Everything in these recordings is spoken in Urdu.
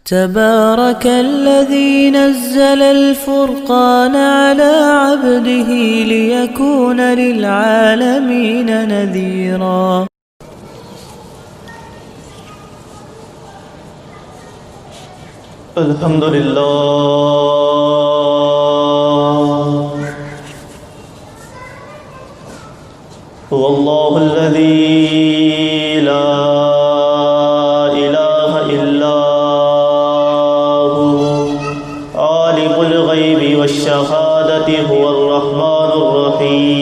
تبارك الذي نزل الفرقان على عبده ليكون للعالمين نذيرا. الحمد لله هو الله الذي لا إله إلا هو عالم الغيب والشهادة هو الرحمن الرحيم.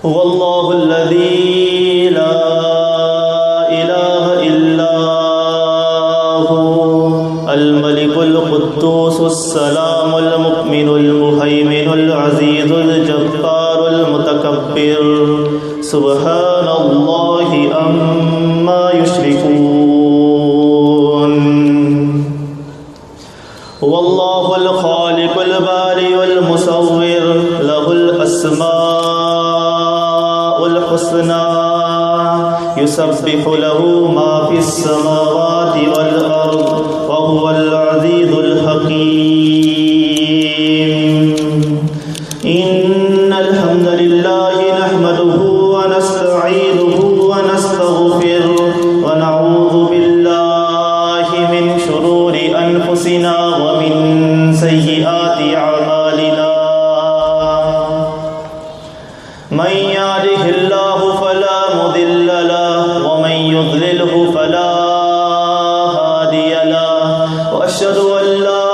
هو الله الذي لا الملك القدوس السلام المؤمن المهيمن العزيز الجبار المتكبر سبحان الله عما يشركون. هو الله الخالق البارئ المصور له الأسماء الحسنى يسبح له ما في السماوات والأرض وهو العزيز الحكيم. إن الحمد لله نحمده ونستعينه ونستغفره ونعوذ بالله من شرور أنفسنا ومن سيئات أعمالنا. من يهده الله فلا مضل له ومن يضلله فلا هادي له. وأشهد أن لا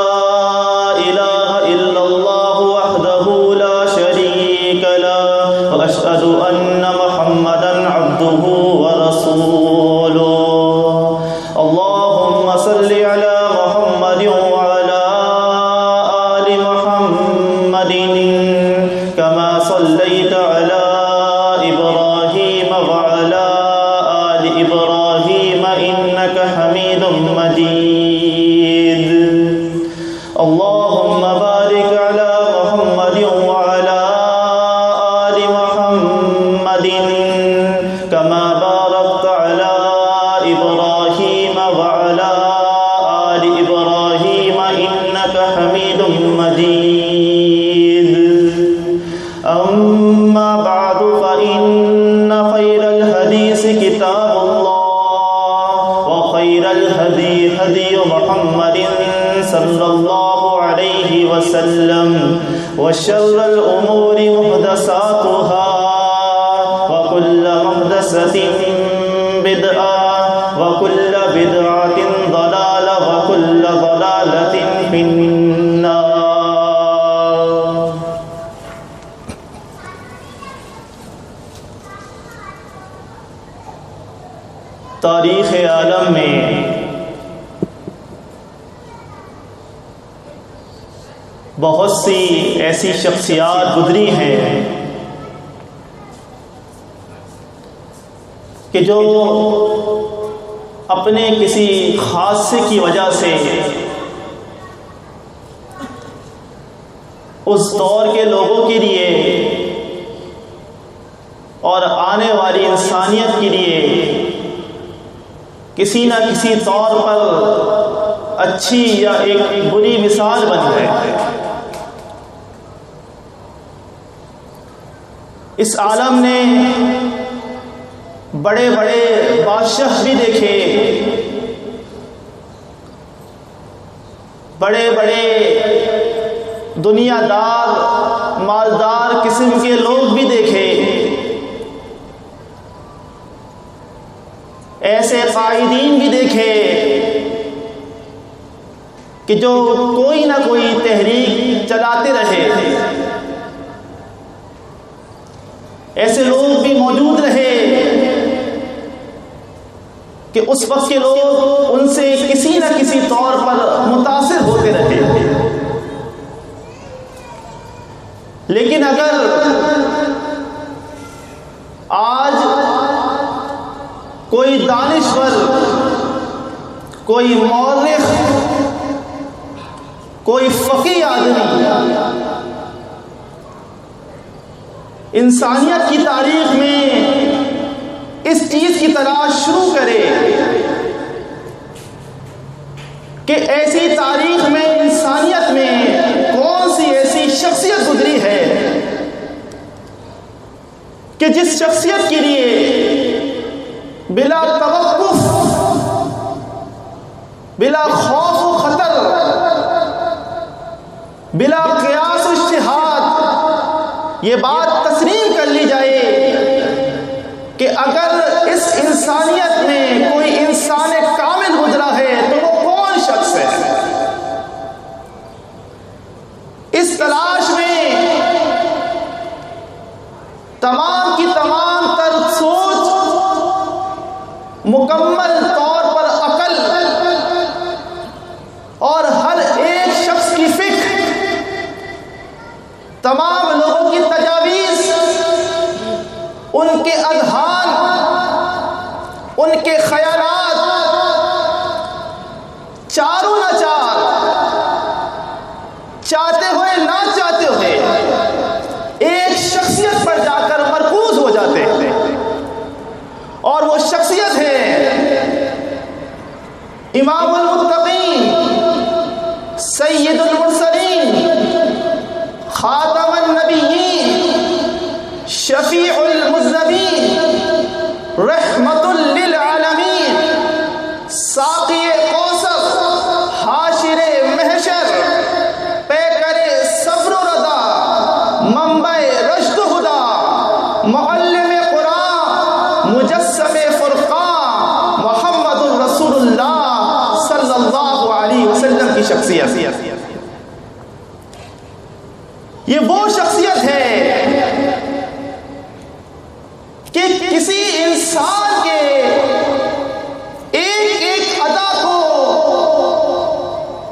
إله إلا الله وحده لا شريك له وأشهد أن محمدا عبده ورسوله. اللهم صل على محمد وعلى آل محمد كما صليت على إبراهيم وعلى آل إبراهيم إنك حميد مجيد. اللهم بارك على محمد وعلى آل محمد كما باركت على إبراهيم وعلى آل إبراهيم إنك حميد مجيد. أما بعد فإن خير الحديث كتاب الله وخير الهدي هدي محمد صلى الله عليه وسلم وشر الأمور محدثاتها وكل محدثة بدعة وكل بدعة ضلالة وكل ضلالة في النار. تاریخ عالم میں بہت سی ایسی شخصیات گزری ہیں کہ جو اپنے کسی خاصے کی وجہ سے اس دور کے لوگوں کے لیے اور آنے والی انسانیت کے لیے کسی نہ کسی طور پر اچھی یا ایک بری مثال بن گئے. اس عالم نے بڑے بڑے بادشاہ بھی دیکھے، بڑے بڑے دنیا دار مالدار قسم کے لوگ بھی دیکھے، ایسے قائدین بھی دیکھے کہ جو کوئی نہ کوئی تحریک چلاتے رہے. ایسے لوگ بھی موجود رہے کہ اس وقت کے لوگ ان سے کسی نہ کسی طور پر متاثر ہوتے رہے. لیکن اگر آج کوئی دانشور، کوئی مورخ، کوئی فقیہ آدمی انسانیت کی تاریخ میں اس چیز کی تلاش شروع کرے کہ ایسی تاریخ میں انسانیت میں کون سی ایسی شخصیت گزری ہے کہ جس شخصیت کے لیے بلا توقف، بلا خوف و خطر، بلا قیاس و اجتہاد یہ بات تسلیم کر لی جائے کہ اگر اس انسانیت میں کوئی انسان کامل گزرا ہے تو وہ کون شخص ہے؟ اس تلاش میں تمام کی تمام تر سوچ، مکمل طور پر عقل اور ہر ایک شخص کی فکر، تمام لوگوں کی تجاویز، ان کے اذہان، ان کے خیالات چاروں ناچار، چاہتے ہوئے نہ چاہتے ہوئے ایک شخصیت پر جا کر مرکوز ہو جاتے ہیں، اور وہ شخصیت ہے امام المتقین، سید المرسلین، خاتم النبیین، شفیع المذنبین، رحمت للعالمین، ساقی کوثر، حاشر محشر، پیکر صبر و رضا، منبع رشد و ہدی، معلم قرآن، مجسم فرقان، محمد الرسول اللہ صلی اللہ علیہ وسلم کی شخصیت۔ یہ وہ شخصیت ہے کہ کسی انسان کے ایک ایک ادا کو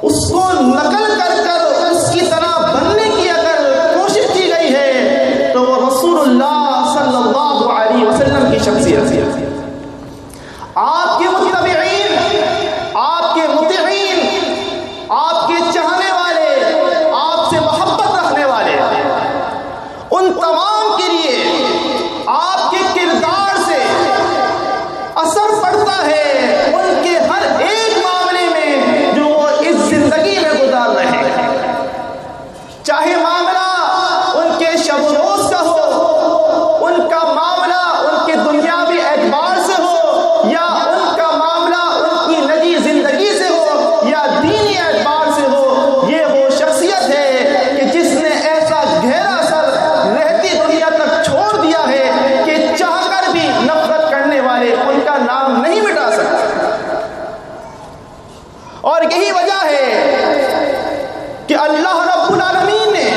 اس کو نقل کر کر اس کی طرح بننے کی اگر کوشش کی گئی ہے تو وہ رسول اللہ صلی اللہ علیہ وسلم کی شخصیت ہے۔ آپ کے متبعین، آپ کے مطیعین، آپ کے چاہنے والے، آپ سے محبت رکھنے والے، ان تمام کے لیے آپ کے کردار سے اثر پڑتا ہے ان کے ہر ایک معاملے میں جو وہ اس زندگی میں گزار رہے ہیں، چاہے معاملہ ان کے شب و روز کا ہو، ان کا معاملہ ان کے دنیاوی اعتبار سے ہو، یا ان کا معاملہ ان کی نجی زندگی سے ہو یا دینی اعتبار سے ہو، یہ وہ شخصیت ہے کہ جس نے ایسا گہرا اثر رہتی دنیا تک چھوڑ دیا ہے کہ چاہ کر بھی نفرت کرنے والے ان کا نام نہیں مٹا سکتے۔ اور یہی وجہ ہے کہ اللہ رب العالمین نے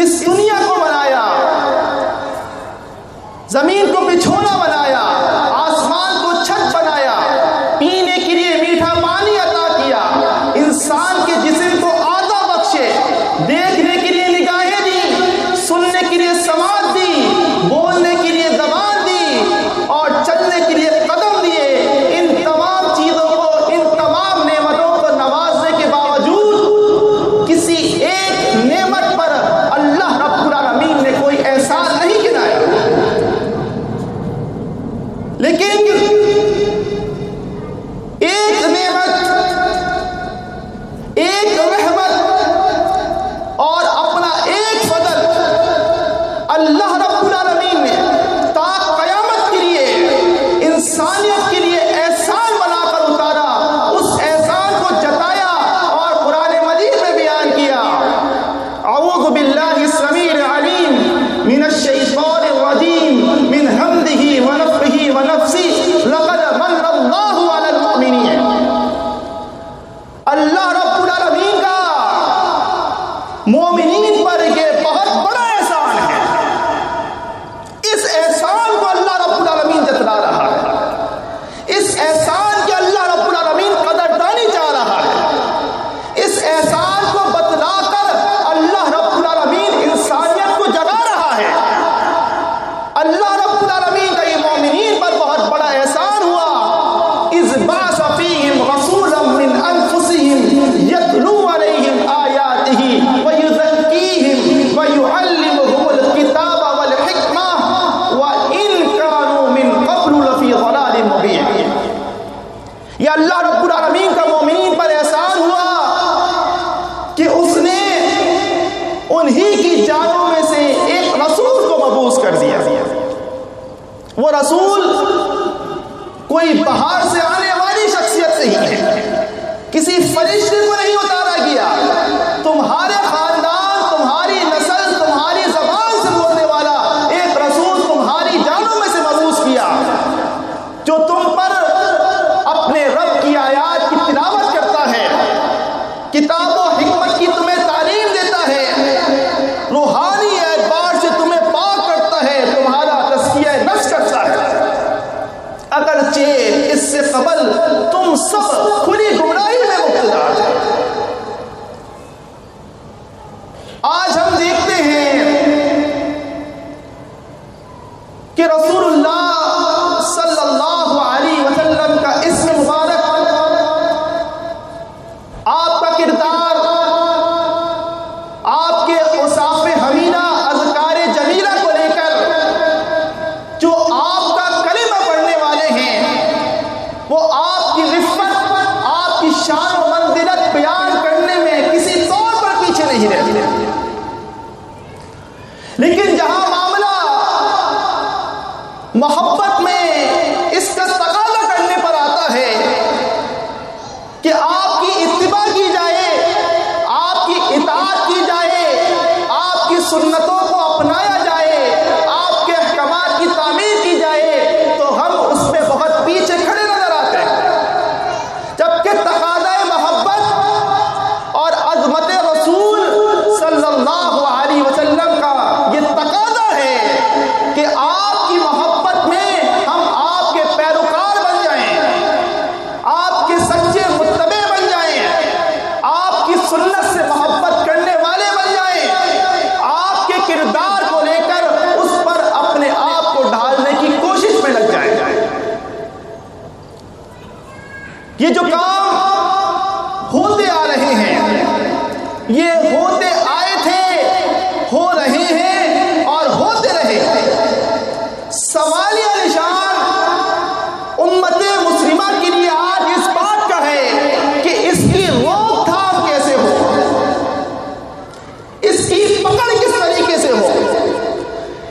اس دنیا کو بنایا، زمین کو بچھونا بنایا، آسمان کو چھت بنایا، پینے کے لیے میٹھا پانی عطا کیا، انسان کے جسم کو اعضا بخشے، دیکھنے کے لیے نگاہیں دی، سننے کے لیے سماعت دی، بولنے کے لیے زبان دی، اور چلنے کے لیے قدم دیے۔ ان تمام چیزوں کو، ان تمام نعمتوں کو نوازنے کے باوجود کسی ایک نعمت پر اللہ رب العالمین نے کوئی احسان نہیں گنایا، لیکن ایک نعمت، ایک رحمت اور اپنا ایک فضل اللہ رب العالمین نے تا قیامت کے لیے، انسانیت کے لیے احسان بنا کر اتارا، اس احسان کو جتایا اور قرآن مجید میں بیان کیا۔ اعوذ باللہ السمیع العلیم من الشیطان الرجیم من حمدہ ونفخہ ونفثہ وہ رسول کوئی باہر سے آنے والی شخصیت نہیں ہے، کسی فرشتے کو نہیں اتارا گیا، تمہارے خاندان، تمہاری نسل، تمہاری زبان سے بولنے والا ایک رسول تمہاری جانوں میں سے مبعوث کیا، جو تم پر اپنے رب کی آیات کی تلاوت کرتا ہے، کتاب و حکمت کی تمہیں تعلیم دیتا ہے، روحانی اعتبار سے تمہیں پاک کرتا ہے، تمہارا تزکیہ نفس کرتا ہے۔ اگرچہ اس سے قبل تم سب کھلی گمراہی میں مبتلا تھے۔ آج ہم دیکھتے ہیں کہ رسول اللہ صلی اللہ علیہ وسلم کا اسم مبارک، آپ کا کردار، آپ کے اوصاف حمیدہ، اذکار جمیلہ کو لے کر جو آپ کا کلمہ پڑھنے والے ہیں، وہ آپ کی رفت، آپ کی شان و منزلت بیان کرنے میں کسی طور پر پیچھے نہیں رہتے۔ لیکن جہاں معاملہ محبت میں اس کا تقاضا کرنے پر آتا ہے کہ آپ کی اتباع کی جائے، آپ کی اطاعت کی جائے، آپ کی سنتوں کو اپنایا جائے، آپ کے احکامات کی تعمیر کی جائے، تو ہم اس میں بہت پیچھے کھڑے نظر آتے ہیں، جبکہ تقاضۂ محبت اور عظمت رسول صلی اللہ علیہ وسلم کا یہ تقاضا ہے کہ آپ کی محبت میں ہم آپ کے پیروکار بن جائیں، آپ کے سچے متبع بن جائیں، آپ کی سنت سے محبت کرنے والے بن جائیں، آپ کے کردار کو لے کر اس پر اپنے آپ کو ڈھالنے کی کوشش میں لگ جائیں۔ یہ جو کام ہوتے آ رہے ہیں، یہ ہوتے آئے تھے، ہو رہے ہیں اور ہوتے رہے۔ سوالیہ نشان امت مسلمہ کے لیے آج اس بات کا ہے کہ اس کی روک تھام کیسے ہو، اس کی پکڑ کس طریقے سے ہو،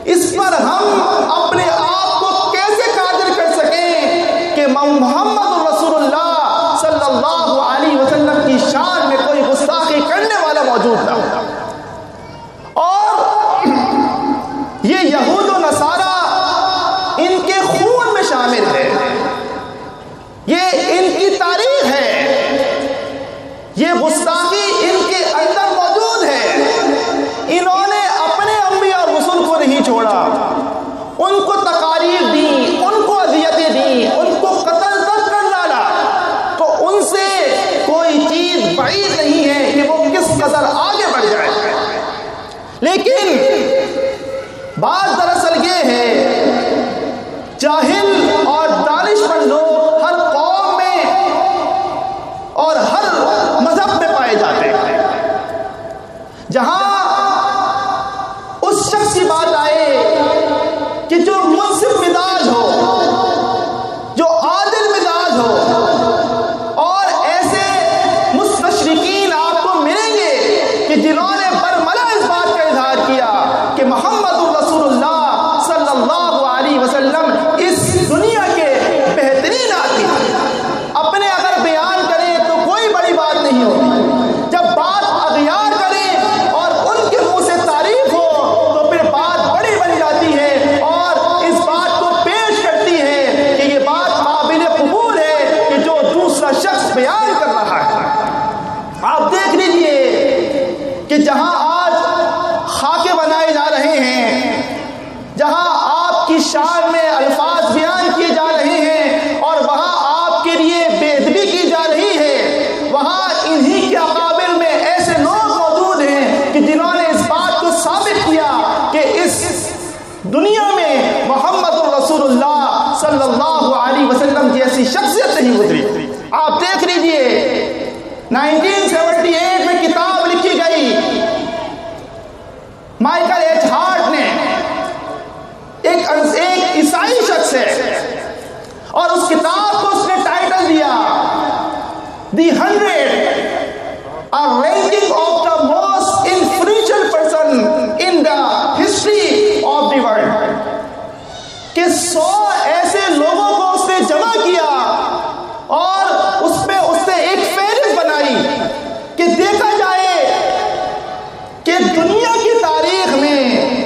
اس پر ہم اپنے آپ کو کیسے قادر کر سکیں کہ محمد رسول اللہ صلی اللہ علیہ وسلم کی شان میں کوئی گستاخی کرنے والا موجود نہ ہو۔ اور یہ یہود و نصارہ ان کے خون میں شامل ہے، یہ ان کی تاریخ ہے، یہ گستاخی ان کے اندر موجود ہے۔ انہوں نے اپنے انبیاء اور رسول کو نہیں چھوڑا، ان کو تقاریب دی، ان کو اذیتیں دی، ان کو قتل تک کر ڈالا، تو ان سے کوئی چیز بعید نہیں ہے کہ وہ کس قدر آگے بڑھ جائے۔ لیکن بات دراصل یہ ہے، جاہل اور دانش مند لوگ ہر قوم میں اور ہر مذہب میں پائے جاتے ہیں۔ جہاں اس شخص کی بات آئے کہ جو منصف مزاج ہو، جو عادل مزاج ہو، اور ایسے مستشرقین آپ کو ملیں گے کہ جنہوں نے برملا اس بات کا اظہار کیا کہ محمد رسول اللہ صلی اللہ علیہ وسلم اس دنیا کے بہترین آدمی ہیں۔ اپنے اگر بیان کریں تو کوئی بڑی بات نہیں ہوتی، جب بات اغیار کریں اور ان کے منہ سے تعریف ہو تو پھر بات بڑی بن جاتی ہے، اور اس بات کو پیش کرتی ہے کہ یہ بات قابل قبول ہے کہ جو دوسرا شخص بیان کر رہا ہے۔ آپ دیکھ لیجئے کہ جہاں آج خاکے بنائے جا رہے ہیں، جہاں آپ کی شان میں الفاظ بیان کیے جا رہے ہیں، اور وہاں آپ کے لیے بے ادبی کی جا رہی ہے، وہاں انہی کے اقابل میں ایسے لوگ موجود ہیں کہ جنہوں نے اس بات کو ثابت کیا کہ اس دنیا میں محمد رسول اللہ صلی اللہ علیہ وسلم کی ایسی شخصیت نہیں گزری۔ آپ دیکھ لیجئے 1978 میں کتاب لکھی گئی، مائیکل ایچ ہارٹ نے، ایک عیسائی شخص ہے، اور اس کتاب کو اس نے ٹائٹل دیا دی 100 a ranking of the most influential person in the history of the world، کہ 100 ایسے لوگوں کو اس نے جمع کیا اور اس نے ایک فہرست بنائی کہ دیکھا جائے کہ دنیا کی تاریخ میں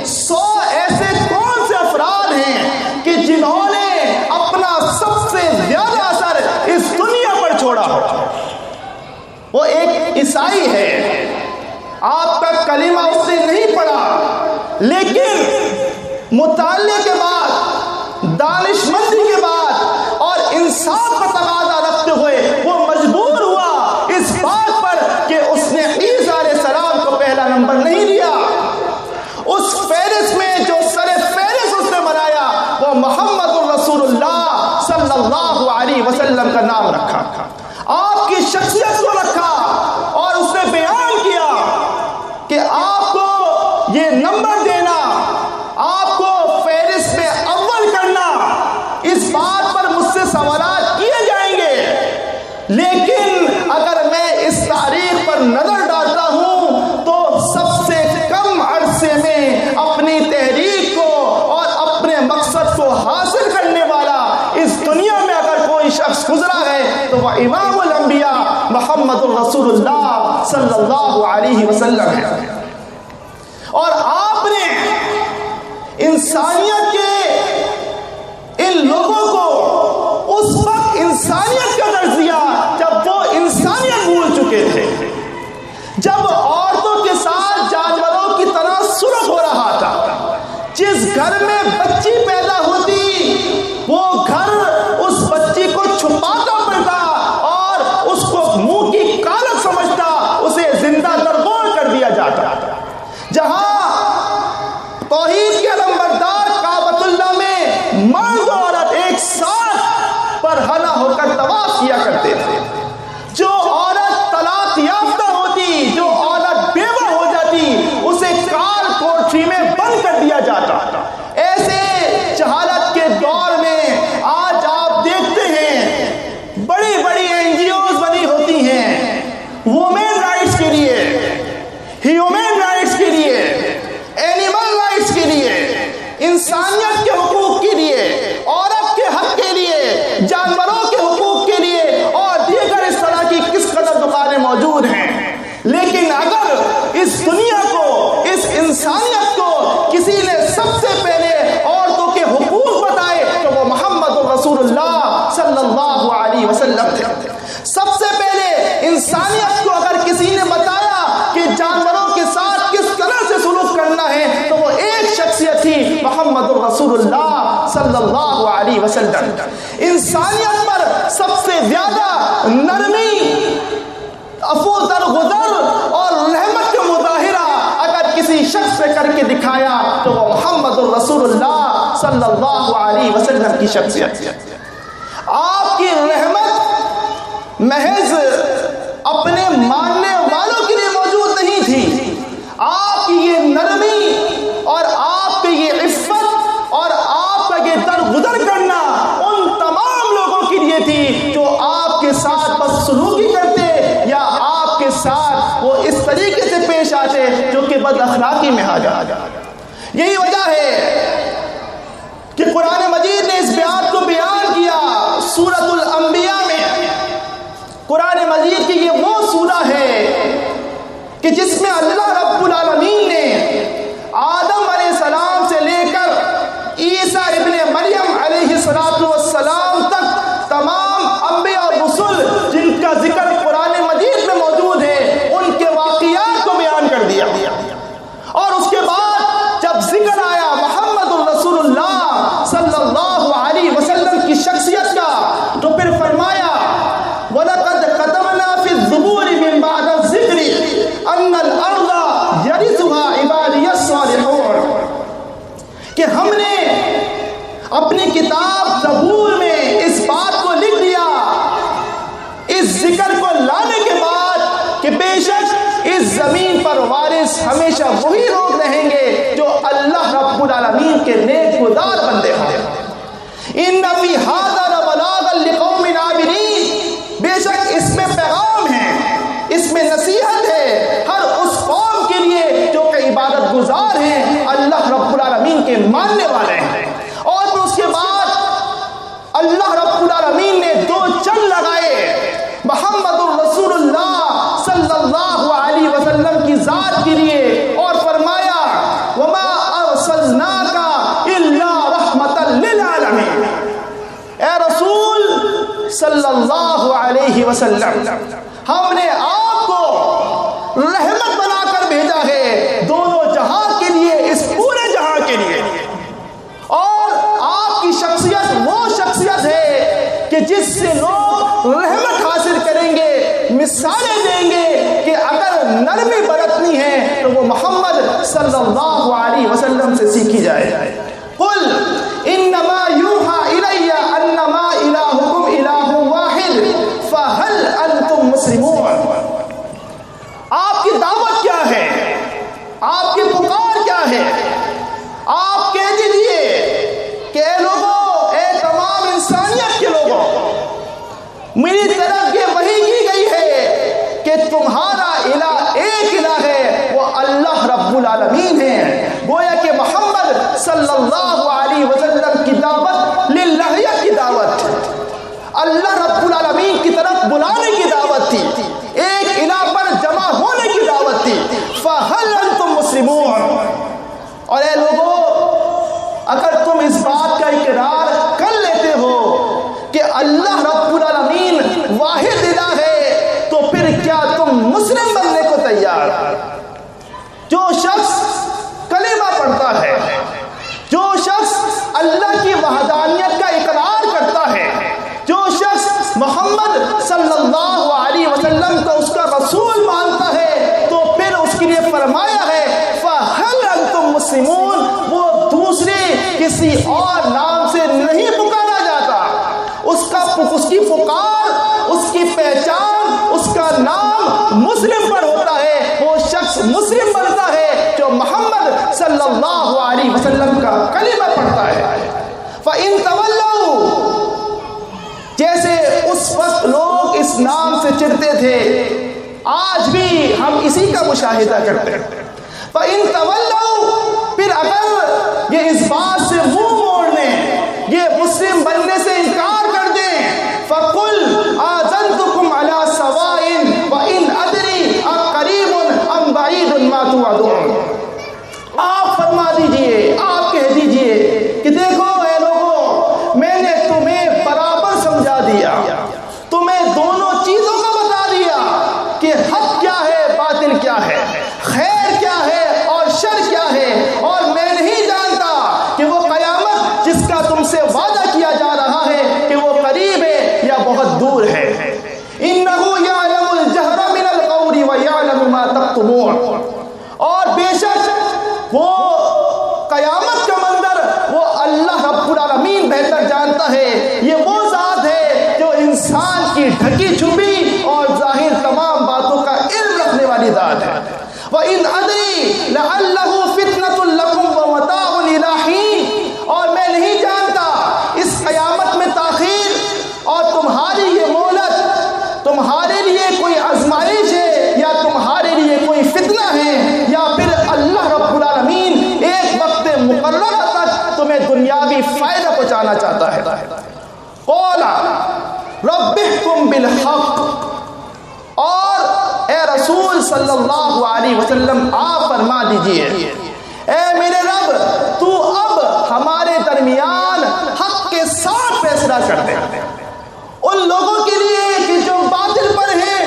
100 ایسے کون سے افراد ہیں کہ جنہوں نے اپنا سب سے زیادہ اثر اس دنیا پر چھوڑا. وہ ایک عیسائی ہے, آپ کا کلمہ اس نے نہیں پڑھا, لیکن مطالعے کے بعد, دانش مندی کے بعد اور انصاف کا تقاضا رکھتے ہوئے وہ مجبور ہوا اس بات پر کہ اس نے عیسیٰ علیہ السلام کو پہلا نمبر نہیں دیا. اس فہرست میں جو سر فہرست اس نے بنایا وہ محمد الرسول اللہ صلی اللہ علیہ وسلم کا نام رکھا, آپ کی شخصیت کو رکھا, اور اس نے بیان کیا کہ آپ کو یہ نمبر دینا, آپ کو فہرست میں اول کرنا, اس بات پر مجھ سے سوالات کیے جائیں گے, لیکن اگر میں اس تاریخ پر نظر ڈالتا ہوں تو سب سے کم عرصے میں اپنی تحریک کو اور اپنے مقصد کو حاصل کرنے والا اس دنیا میں اگر کوئی شخص گزرا ہے تو وہ امام الانبیاء محمد الرسول اللہ صلی اللہ علیہ وسلم ہے. اور آپ نے انسانیت کے ان لوگوں کو اس وقت انسانیت کا درس دیا جب وہ انسانیت بھول چکے تھے, جب عورتوں کے ساتھ جانوروں کی طرح سلوک ہو رہا تھا. جس گھر میں بچی پیدا ہوتی وہ گھر اس بچی کو چھپاتا پڑتا اور اس کو منہ کی کالک سمجھتا, اسے زندہ درگور کر دیا جاتا. جہاں توحید کے علمبردار کعبۃ اللہ میں مرد و عورت ایک ساتھ پرہنہ ہو کر طواف کیا کرتے تھے, جو عورت طلاق یافتہ ہوتی, جو عورت بیوہ ہو جاتی, اسے کال کوٹری میں بند کر دیا جاتا. ایسے جہالت کے دور میں آج آپ دیکھتے ہیں بڑی بڑی NGOs بنی ہوتی ہیں وومن رائٹس کے لیے, ہیومن رائٹس کے لیے, اینیمل رائٹس کے لیے, انسانیت کے حقوق کے لیے, عورت کے حق کے لیے, جانوروں کے حقوق کے لیے, اور دیگر اس طرح کی کس قدر دکانیں موجود ہیں. لیکن اگر اس دنیا کو, اس انسانیت کو کسی نے سب سے پہلے عورتوں کے حقوق بتائے تو وہ محمد الرسول اللہ صلی اللہ علیہ وسلم تھے. سب سے پہلے انسانیت کو اگر کسی نے بتایا کہ جانوروں کے ساتھ کس طرح سے سلوک کرنا ہے تو وہ ایک شخصیت تھی محمد الرسول اللہ صلی اللہ علیہ وسلم. انسانیت پر سب سے زیادہ نرمی, عفو درگزر اور رحمت کا مظاہرہ اگر کسی شخص سے کر کے دکھایا تو وہ محمد الرسول اللہ صلی اللہ علیہ وسلم کی شخصیت. آپ کی رحمت محض اپنے ماننے والوں کے لیے موجود نہیں تھی, آپ کی یہ نرمی اور آپ کی یہ عفت اور آپ کا یہ درگزر کرنا ان تمام لوگوں کے لیے تھی جو آپ کے ساتھ بدسلوکی کرتے یا آپ کے ساتھ وہ اس طریقے سے پیش آتے جو کہ بد اخلاقی میں آ جاتا. یہی وجہ ہے کہ قرآن مجید نے اس بیان کو بیان کیا سورۃ الانبیاء میں. قرآن مجید کی یہ وہ سورہ ہے کہ جس میں اللہ رب العالمین نے آدم علیہ السلام سے لے کر عیسیٰ ابن مریم علیہ السلام تک تمام انبیاء اور رسل جن کا ذکر قرآن مجید میں موجود ہے ان کے واقعات کو بیان کر دیا. اور اس کے بعد جب ذکر آیا محمد الرسول اللہ صلی اللہ علیہ وسلم کی شخصیت کا تو پھر فرمایا وَلَقَدْ كَتَبْنَا فِي الزُّبُورِ مِن بَعْدِ الذِّكْرِ أَنَّ الْأَرْضَ يَرِثُهَا عِبَادِيَ الصَّالِحُونَ, کہ ہم نے اپنی کتاب زبور میں اس بات کو لکھ دیا اس ذکر کو لانے کے بعد کہ بے شک اس زمین پر وارث ہمیشہ وہی لوگ رہیں گے جو اللہ رب العالمین کے نیک گزار بندے ہوں. ان فی ھذا لبلاغا لقوم عابدین, بے شک اس میں پیغام ہے, اس میں نصیحت ہے ہر اس قوم کے لیے جو کہ عبادت گزار ہیں, اللہ رب العالمین کے ماننے والے ہیں. اور پھر اس کے بعد اے رسول صلی اللہ علیہ وسلم، ہم نے آپ کو رحمت بنا کر بھیجا ہے دونوں جہاں کے لیے، اس پورے جہاں کے لیے، اور آپ کی شخصیت وہ شخصیت ہے کہ جس سے لوگ رحمت حاصل کریں گے، مثالیں دیں گے کہ اگر نرمی برتنی ہے تو وہ محمد صلی اللہ علیہ وسلم سے سیکھی جائے۔ قل انما یوحى الی انما الہکم الہ واحد فہل انتم مسلمون۔ آپ کی دعوت کیا ہے؟ آپ کی پکار کیا ہے؟ آپ کہہ دیجئے کہ اے لوگوں، اے تمام انسانیت کے لوگوں، میری طرف یہ وحی کی گئی ہے کہ تمہارا الہ ایک الہ ہے، وہ اللہ رب العالمین ہے۔ گویا کہ محمد صلی اللہ علیہ وسلم کی دعوت للہیت کی دعوت، اللہ رب العالمین کی طرف بلانے کی دعوت تھی، ایک الہ پر جمع ہونے کی دعوت تھی۔ فَهَلْ أَنْتُمْ مُسْلِمُونَ۔ اور اے لوگوں، اگر تم اس بات کا اقرار کر لیتے ہو کہ اللہ رب العالمین واحد الہ ہے، تو پھر کیا تم مسلم بننے کو تیار؟ جو شخص کلمہ پڑھتا ہے، جو شخص اللہ کی وحدانیت کا اقرار کرتا ہے، جو شخص محمد صلی اللہ علیہ وسلم کو اس کا رسول مانتا ہے، تو پھر اس کے لیے فرمایا ہے فَهَلْ أَنْتُمْ مُسْلِمُونَ۔ وہ دوسرے کسی اور نام سے نہیں پکارا جاتا، اس کی پکار، اس کی پہچان، اس کا نام مسلم پر ہوتا ہے۔ وہ شخص مسلم بنتا ہے جو محمد صلی اللہ علیہ وسلم کا کلمہ پڑھتا ہے۔ فَإِن تَوَلَّوْا، جیسے اس وقت لوگ اس نام سے چڑھتے تھے، آج بھی ہم اسی کا مشاہدہ کرتے ہیں۔ فَإِن تَوَلَّوْا، پھر اگر یہ اس بات سے منہ موڑ لیں، یہ مسلم بننے سے انکار کر دیں، فَقُلْ آذَنْتُكُمْ عَلَى سَوَاءٍ وَإِنْ أَدْرِي أَقَرِيبٌ أَمْ بَعِيدٌ مَا تُوعَدُونَ۔ آپ فرما دیجئے، آپ کہہ دیجئے کہ دیکھو اے لوگوں، میں نے تمہیں برابر سمجھا دیا، تمہیں دونوں چیزوں کا بتا دیا کہ حق کیا ہے، باطل کیا ہے، خیر کیا ہے اور شر کیا ہے، اور میں نہیں جانتا کہ وہ قیامت جس کا تم سے وعدہ کیا جا رہا ہے کہ وہ قریب ہے یا بہت دور ہے۔ إِنَّهُ يَعْلَمُ الْجَهْرَ مِنَ الْقَوْلِ وَيَعْلَمُ مَا تَكْتُمُونَ۔ اور بے شک وہ قیامت کا منظر وہ اللہ رب العالمین بہتر جانتا ہے۔ یہ وہ ذات ہے جو انسان کی ڈھکی چھپی اور ظاہر تمام باتوں کا علم رکھنے والی ذات ہے۔ وَإِنْ أَدْرِي لَعَلَّهُ فِتْنَةٌ لَكُمْ وَمَتَاعٌ إِلَىٰ حِينٍ، اور میں نہیں جانتا اس قیامت میں تاخیر اور تمہاری یہ مہلت تمہارے لیے کوئی آزمائش ہے یا تمہارے لیے کوئی فتنہ ہے، یا پھر اللہ رب العالمین ایک وقت مقررہ تک تمہیں دنیاوی فائدہ پہنچانا چاہتا ہے۔ قَالَ رَبِّ احْكُم بِالْحَقِّ، اور اے رسول صلی اللہ علیہ وسلم آپ فرما دیجئے، اے میرے رب، تو اب ہمارے درمیان حق کے ساتھ فیصلہ کر دے، ان لوگوں کے لیے کہ جو باطل پر ہیں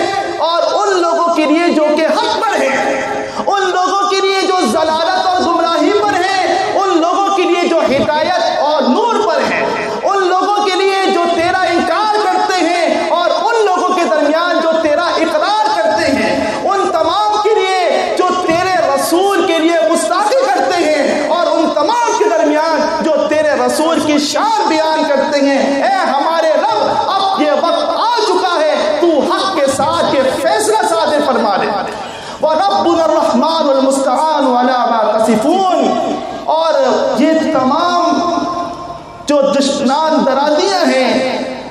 اور ان لوگوں کے لیے جو کہ حق پر ہیں، ان لوگوں کے لیے جو ضلالت اور گمراہی پر ہیں، ان لوگوں کے لیے جو ہدایت اور نور پر ہیں، ان لوگوں کے لیے جو تیرا انکار کرتے ہیں اور ان لوگوں کے درمیان جو تیرا اقرار کرتے ہیں، ان تمام کے لیے جو تیرے رسول کے لیے گستاخی کرتے ہیں اور ان تمام کے درمیان جو تیرے رسول کی شان بیان کرتے ہیں، اے ہمارے رب، اب یہ وقت آ چکا ہے، تو حق کے ساتھ یہ فیصلہ صادر فرما دے۔ وَرَبُّنَا الرَّحْمَٰنُ الْمُسْتَعَانُ عَلَىٰ مَا تَصِفُونَ، اور یہ تمام جو دشنام درازیاں ہیں،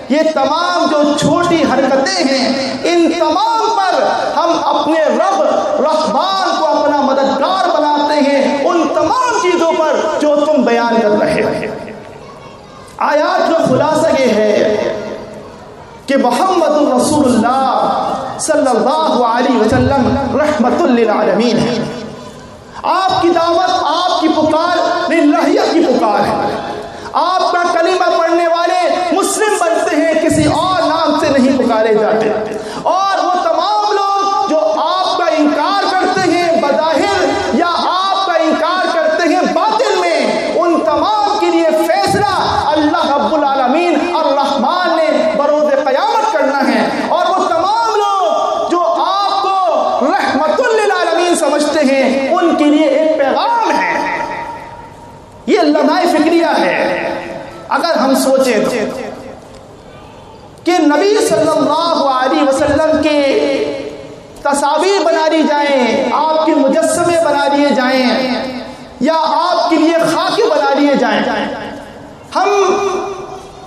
یہ تمام جو چھوٹی حرکتیں ہیں، ان تمام پر ہم اپنے رب رحمان کو اپنا مددگار بناتے ہیں، ان تمام چیزوں پر جو تم بیان کر رہے ہیں۔ آیات کا خلاصہ یہ ہے کہ محمد رسول اللہ صلی اللہ علیہ وسلم رحمت للعالمین ہے۔ آپ کی دعوت، آپ کی پکار للہیت کی پکار ہے۔ آپ کا کلمہ پڑھنے والے مسلم ہم سوچیں کہ نبی صلی اللہ علیہ وسلم کے تصاویر بنا دی جائیں، آپ کے مجسمے بنا دیے جائیں، یا آپ کے لیے خاکے بنا دیے جائیں، ہم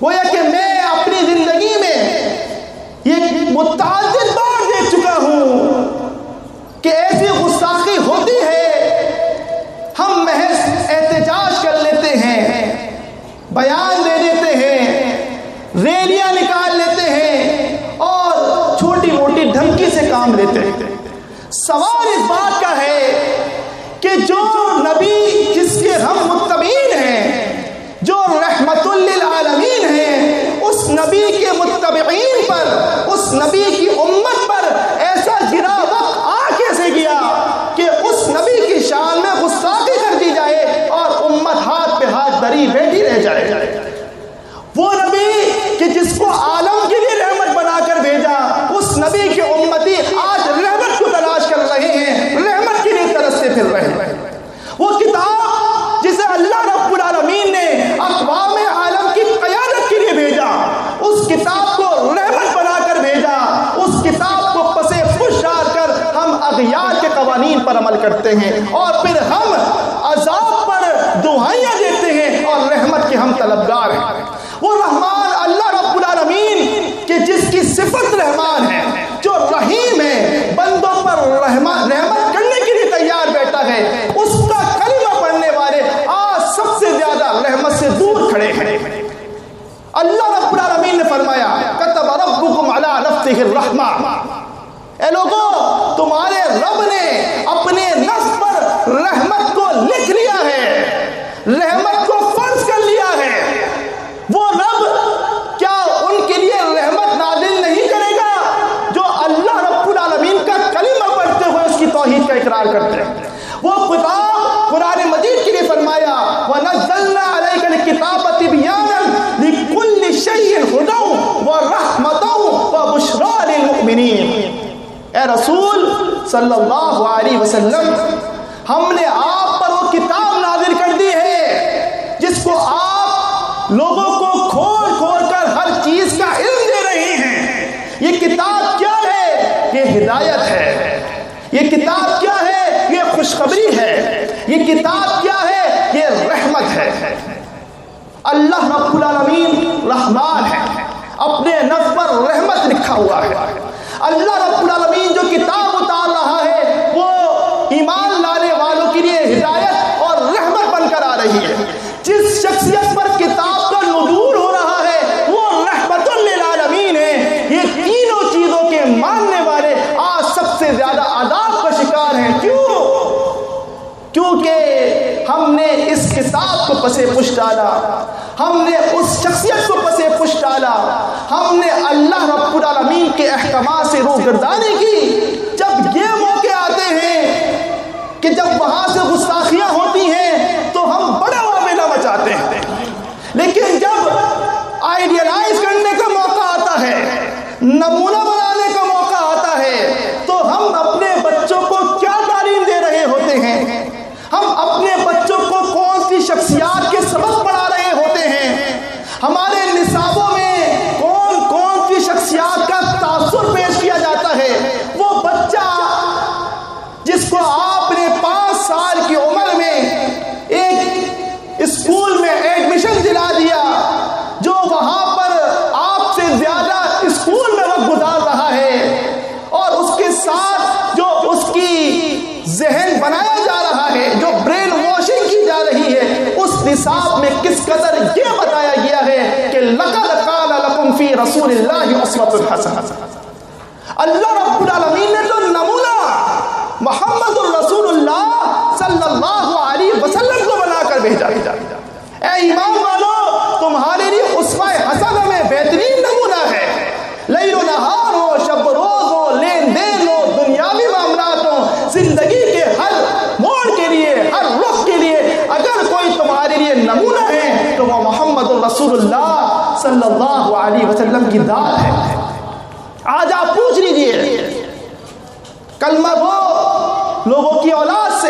گویا کہ میں اپنی زندگی میں یہ متعدد بار دیکھ چکا ہوں کہ ایسی گستاخی ہوتی ہے، ہم محض احتجاج کر لیتے ہیں، بیان دے دیتے ہیں، ریلیاں نکال لیتے ہیں اور چھوٹی موٹی دھمکی سے کام لیتے ہیں۔ سوال اس بات کا ہے کہ جو نبی جس کے ہم متبعین ہیں، جو رحمت للعالمین ہیں، اس نبی کے متبعین پر، اس نبی کی امت پر ایسا گرا وقت آ کیسے گیا کہ اس نبی کی شان میں گستاخی کر دی جائے اور امت ہاتھ پہ ہاتھ دھری بیٹھی رہ جائے؟ وہ نبی کہ جس کو عالم کے لیے رحمت بنا کر بھیجا، اس نبی کے امتی آج رحمت کو تلاش کر رہے ہیں، رحمت کے لیے ترستے پھر رہے ہیں۔ وہ کتاب جسے اللہ رب العالمین نے اقوام عالم کی قیادت کے لیے بھیجا، اس کتاب کو رحمت بنا کر بھیجا، اس کتاب کو پسے خوش ڈال کر ہم اغیار کے قوانین پر عمل کرتے ہیں اور پھر ہم عذاب پر دعائیاں دیتے ہیں اور رحمت کے ہم طلبگار ہیں۔ وہ رحمان اللہ رب العالمین کہ جس کی صفت رحمان ہے، جو رحیم ہے، بندوں پر رحمت کرنے کے لیے تیار بیٹھا ہے، اس کا کلمہ پڑھنے والے آج سب سے زیادہ رحمت سے دور کھڑے ہیں۔ اللہ رب العالمین نے فرمایا کتب ربکم علی نفسہ الرحمہ، اے لوگوں تمہارے رب نے اپنے نفس پر رحمت کو لکھ لیا ہے، رحمت کو فرض کر لیا ہے۔ وہ رب کیا ان کے لیے رحمت نازل نہیں کرے گا جو اللہ رب العالمین کا کلمہ پڑھتے ہوئے اس کی توحید کا اقرار کرتے ہیں؟ وہ کتاب قرآن مجید کے لیے فرمایا وَنَزَّلْنَا عَلَيْكَ الْكِتَابَ تِبْيَانًا لِكُلِّ شَيْءٍ هُدًى وَرَحْمَةً وَبُشْرَىٰ لِلْمُؤْمِنِينَ۔ اے رسول صلی اللہ علیہ وسلم، ہم نے آپ پر وہ کتاب نازل کر دی ہے جس کو آپ لوگوں کو کھول کھول کر ہر چیز کا علم دے رہے ہیں۔ یہ کتاب کیا ہے؟ یہ ہدایت ہے۔ یہ کتاب کیا ہے؟ یہ خوشخبری ہے۔ یہ کتاب کیا ہے؟ یہ رحمت ہے۔ اللہ رب العالمین رحمان ہے، اپنے نفس پر رحمت لکھا ہوا ہے۔ اللہ رب العالمین جو کتاب اتار رہا ہے وہ ایمان لانے والوں کے لیے ہدایت اور رحمت بن کر آ رہی ہے۔ جس شخصیت پر کتاب کا نزول ہو رہا ہے وہ رحمت للعالمین ہے۔ یہ تینوں چیزوں کے ماننے والے آج سب سے زیادہ عذاب کا شکار ہیں۔ کیونکہ ہم نے اس کتاب کو پسے پش ڈالا، ہم نے اس شخصیت کو پسے پش ڈالا، ہم نے اللہ رب العالمین کے احکامات سے روگردانی کی۔ جب یہ موقع آتے ہیں کہ جب وہاں سے گستاخیاں ہوتی ہیں تو ہم بڑا وابلہ مچاتے ہیں، لیکن جب آئیڈیلائز کرنے کا موقع آتا ہے، نمونہ بنانے کا موقع آتا ہے، تو ہم اپنے بچوں کو کیا تعلیم دے رہے ہوتے ہیں؟ ہم اپنے بچوں کو کون سی شخصیات کے سبق پڑھا رہے ہوتے ہیں؟ ہمارے نصابوں میں کون کون سی شخصیات کا تاثر پیش کیا جاتا ہے؟ وہ بچہ جس کو آپ نے 5 سال کی عمر میں ایک اسکول میں ایڈمیشن دلا دیا، جو وہاں پر آپ سے زیادہ اسکول میں وقت گزار رہا ہے، اور اس کے ساتھ جو اس کی ذہن بنایا جا رہا ہے، جو برین واشنگ کی جا رہی ہے، اس نصاب میں کس قدر یہ بتایا گیا ہے کہ لَقَدْ كَانَ لَكُمْ فِي رَسُولِ اللَّهِ أُسْوَةٌ حَسَنَةٌ۔ اللہ رب العالمین نے تو نمونہ محمد الرسول اللہ صلی اللہ علیہ وسلم کو بنا کر بھیجا۔ اے ایمان والو، تمہارے لیے اسوہ حسنہ میں بہترین نمونہ ہے۔ لیل و نہار ہو، شب روز ہو، لین دین ہو، دنیاوی معاملات ہو، زندگی کے ہر موڑ کے لیے، ہر رخ کے لیے اگر کوئی تمہارے لیے نمونہ ہے تو وہ محمد الرسول اللہ صلی اللہ علیہ وسلم کی ذات ہے۔ آج آپ پوچھ لیجئے کلمہ گو لوگوں کی اولاد سے،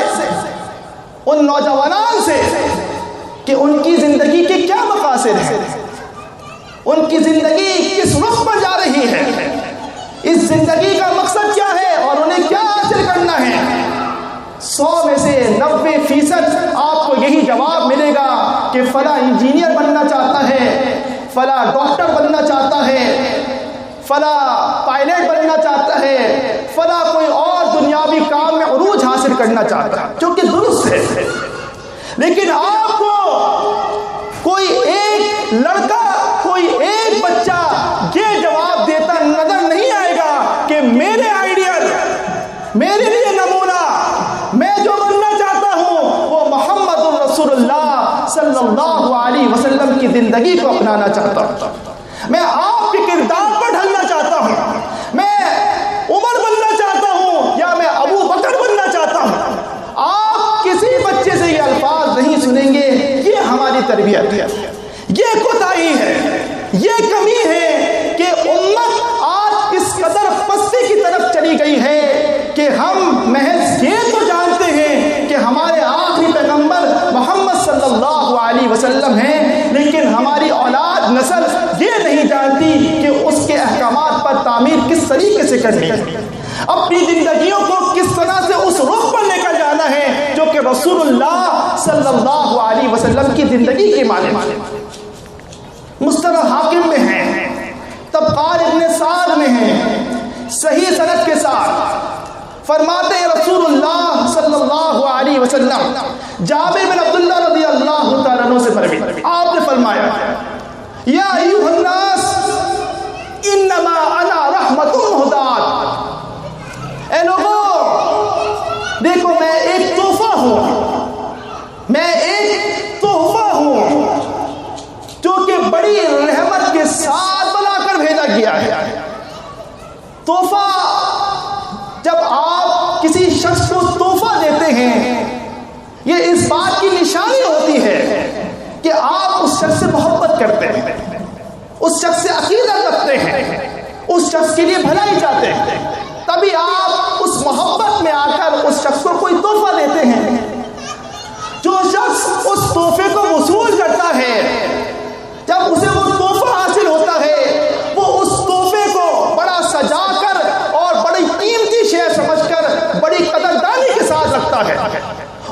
ان نوجوانان سے کہ ان کی زندگی کے کیا مقاصد ہیں۔ ان کی زندگی کس رخ پر جا رہی ہے، اس زندگی کا مقصد کیا ہے اور انہیں کیا حاصل کرنا ہے۔ 100 میں سے 90% آپ کو یہی جواب ملے گا کہ فلاں انجینئر بننا چاہتا ہے، فلاں ڈاکٹر بننا چاہتا ہے، فلاں پائلٹ بننا چاہتا ہے، فلاں کوئی اور دنیاوی کام میں عروج حاصل کرنا چاہتا ہے، جو کہ درست ہے۔ لیکن آپ کو کوئی ایک لڑکا، کوئی ایک بچہ یہ جواب دیتا نظر نہیں آئے گا کہ میرے آئیڈیل، میرے لیے نمونہ، میں جو بننا چاہتا ہوں وہ محمد رسول اللہ صلی اللہ علیہ وسلم کی زندگی کو اپنانا چاہتا ہوں، میں آپ کے کردار پر ڈھلنا چاہتا ہوں، میں عمر بننا چاہتا ہوں یا میں ابو بکر بننا چاہتا ہوں۔ آپ کسی بچے سے یہ الفاظ نہیں سنیں گے، یہ ہماری تربیت ہے، یہ کوتاہی ہے، یہ کمی ہے کہ امت آج اس قدر پستی کی طرف چلی گئی ہے کہ ہم محض یہ تو جانتے ہیں کہ ہمارے آخری پیغمبر محمد صلی اللہ علیہ وسلم ہیں، لیکن ہماری اولاد نسل یہ نہیں جانتی کہ اس کے احکامات پر تعمیر کس طریقے سے کرنی ہے، اپنی زندگیوں کو کس طرح سے اس رخ پر لے کر جانا ہے جو کہ رسول اللہ صلی اللہ علیہ وسلم کی زندگی کے معنی ہے۔ مستدرک حاکم میں ہیں، طبقات ابن سعد میں ہیں، صحیح سند کے ساتھ فرماتے ہیں رسول اللہ صلی اللہ علیہ وسلم جابر بن عبداللہ رضی اللہ تعالیٰ عنہ سے مروی، آپ نے فرمایا یا ایھا الناس انما انا رحمت مہدات، اے لوگوں دیکھو میں ایک تحفہ ہوں، میں ایک تحفہ ہوں جو کہ بڑی رحمت کے ساتھ بنا کر بھیجا گیا ہے۔ تحفہ، جب آپ کسی شخص کو تحفہ دیتے ہیں یہ اس بات کی نشانی ہوتی ہے کہ آپ اس شخص سے محبت کرتے ہیں، اس شخص سے عقیدت رکھتے ہیں، اس شخص کے لیے بھلائی چاہتے ہیں، تبھی آپ اس محبت میں آ کر اس شخص کو کوئی تحفہ دیتے ہیں۔ جو شخص اس تحفے کو وصول کرتا ہے، جب اسے وہ تحفہ حاصل ہوتا ہے وہ اس تحفے کو بڑا سجا کر اور بڑی قیمتی شے سمجھ کر بڑی قدردانی کے ساتھ رکھتا ہے،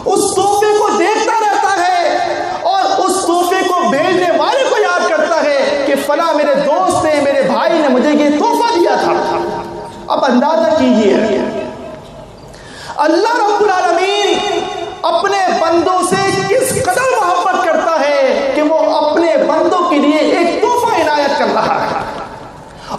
اس تحفے کو دیکھتا رہتا ہے اور اس تحفے کو بھیجنے والے کو یاد کرتا ہے کہ فلاں میرے دوست نے، میرے بھائی نے مجھے یہ تحفہ دیا تھا۔ اب اندازہ کیجئے اللہ رب العالمین اپنے بندوں سے کس قدر محبت کرتا ہے کہ وہ اپنے بندوں کے لیے ایک تحفہ عنایت کر رہا ہے،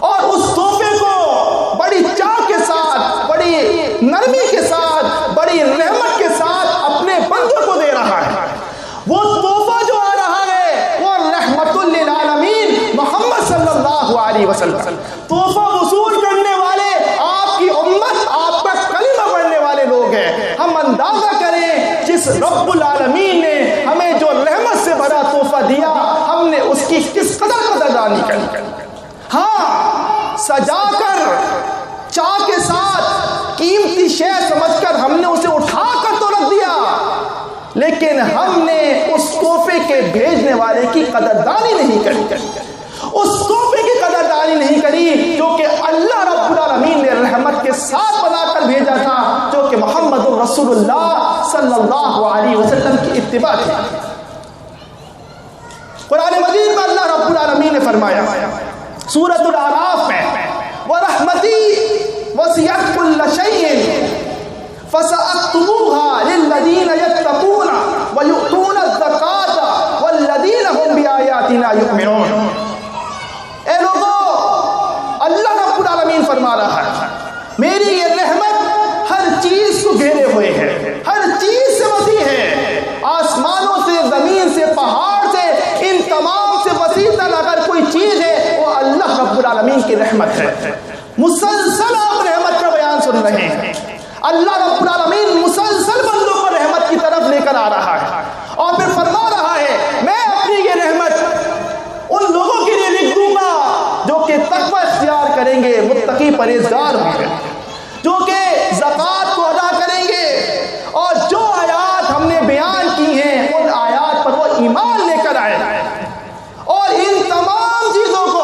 اور اس تحفے کو بڑی چاہ کے ساتھ، بڑی نرمی کے ساتھ، بڑی رحمت کے ساتھ اپنے بندوں کو دے رہا ہے۔ وہ تحفہ جو آ رہا ہے وہ رحمت للعالمین محمد صلی اللہ علیہ وسلم۔ تحفہ وصول کرنے والے آپ کی امت، آپ کا کلمہ پڑھنے والے لوگ ہیں۔ ہم اندازہ کریں جس رب العالمین نے ہمیں جو رحمت سے بھرا تحفہ دیا، ہم نے اس کی کس قدر قدردانی کی۔ ہاں، سجا کر، چاہ کے ساتھ، قیمتی شے سمجھ کر ہم نے اسے اٹھا کر تو رکھ دیا، لیکن ہم نے اس تحفے کے بھیجنے والے کی قدردانی نہیں کری، اس تحفے کی قدردانی نہیں کری جو کہ اللہ رب العالمین نے رحمت کے ساتھ بنا کر بھیجا تھا، جو کہ محمد رسول اللہ صلی اللہ علیہ وسلم کی اتباع تھی۔ قرآن مجید میں اللہ رب العالمین نے فرمایا سورۃ الاعراف میں وَرَحْمَتِي وَسِعَتْ كُلَّ شَيْءٍ فَسَأَكْتُبُوهَا لِلَّذِينَ يَتَّقُونَ وَيُؤْتُونَ الزَّكَاةَ وَالَّذِينَ هُمْ بِآيَاتِنَا يُؤْمِنُونَ۔ اے لوگوں، اللہ رب العالمین فرما رہا ہے میری یہ رحمت ہر چیز کو گھیرے ہوئے ہے، ہر چیز سے وسیع ہے، آسمانوں سے، زمین سے، پہاڑ سے، ان تمام سے وسیع تر اگر کوئی چیز ہے وہ اللہ رب العالمین کی رحمت ہے۔ مسلسل آپ رحمت کا بیان سن رہے ہیں، اللہ رب العالمین مسلسل بندوں کو رحمت کی طرف لے کر آ رہا ہے، اور پھر فرما رہا ہے میں اپنی یہ رحمت ان لوگوں کے لیے لکھ دوں گا جو کہ تقوی اختیار کریں گے، متقی پرہیزگار ہوں گے، جو کہ زکوٰۃ کو ادا کریں گے، اور جو آیات ہم نے بیان کی ہیں ان آیات پر وہ ایمان لے کر آئے، اور ان تمام چیزوں کو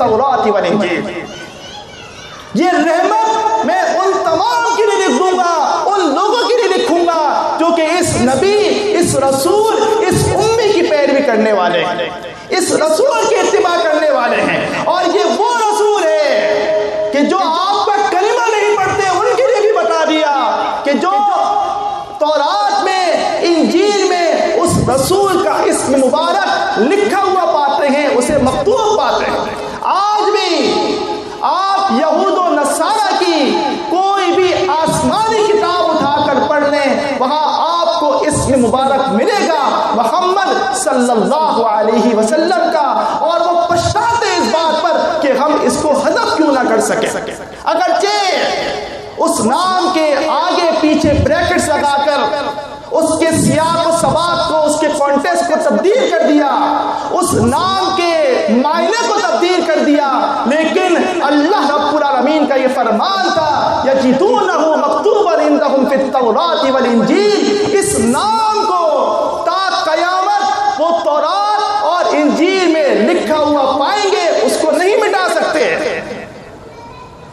التوراۃ والانجیل۔ یہ رحمت میں ان تمام کے لیے لکھ دوں گا، ان لوگوں کے لیے لکھوں گا جو کہ اس نبی، اس رسول، اس امی کی پیروی کرنے والے ہیں، اس رسول کی اتباع کرنے والے ہیں۔ اور یہ وہ رسول ہے کہ جو آپ کا کلمہ نہیں پڑھتے ان کے لیے بھی بتا دیا کہ جو تورات میں، انجیل میں اس رسول کا اسم مبارک لکھا ہوا پاتے ہیں، اسے مکتوب پاتے ہیں۔ آج بھی آپ یہود و نصارہ کی کوئی بھی آسمانی کتاب اٹھا کر پڑھ لیں، وہاں آپ کو اسم مبارک ملے گا محمد صلی اللہ علیہ وسلم کا، اور وہ پچھتاتے اس بات پر کہ ہم اس کو حذف کیوں نہ کر سکے۔ اگرچہ اس نام کے آگے پیچھے بریکٹس لگا کر اس کے سیاق و سباق کو، اس کے کانٹیکسٹ کو تبدیل کر دیا، اس نام کے معنی کو تبدیل کر دیا، لیکن اللہ رب العالمین کا یہ فرمان تھا یجدونہ مکتوبا عندہم فی التوراۃ والانجیل، اس نام کو تا قیامت وہ تورات اور انجیل میں لکھا ہوا پائیں گے، اس کو نہیں مٹا سکتے۔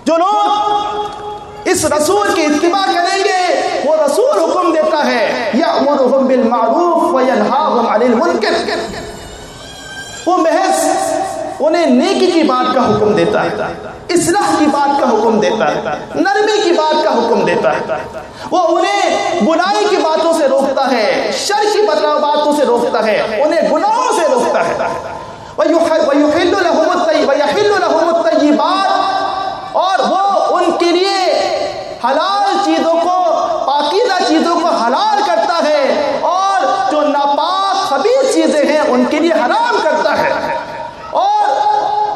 جو لوگ اس رسول کی اتباع کریں گے، وہ رسول حکم دیتا ہے یأمرہم بالمعروف وینہاہم عن المنکر، وہ محض انہیں نیکی کی بات کا حکم دیتا ہے، اصلاح کی بات کا حکم دیتا ہے، نرمی کی بات کا حکم دیتا ہے، وہ انہیں برائی کی باتوں سے روکتا ہے، شر کی باتوں سے روکتا ہے، انہیں گناہوں سے روکتا ہے۔ وَيُحِلُّ لَهُمُ الطَّيِّبَاتِ، اور وہ ان کے لیے حلال چیزوں کو، پاکیزہ چیزوں کو حلال کرتا ہے، اور جو ناپاک خبیث چیزیں ہیں ان کے لیے حرام کرتا ہے۔ اور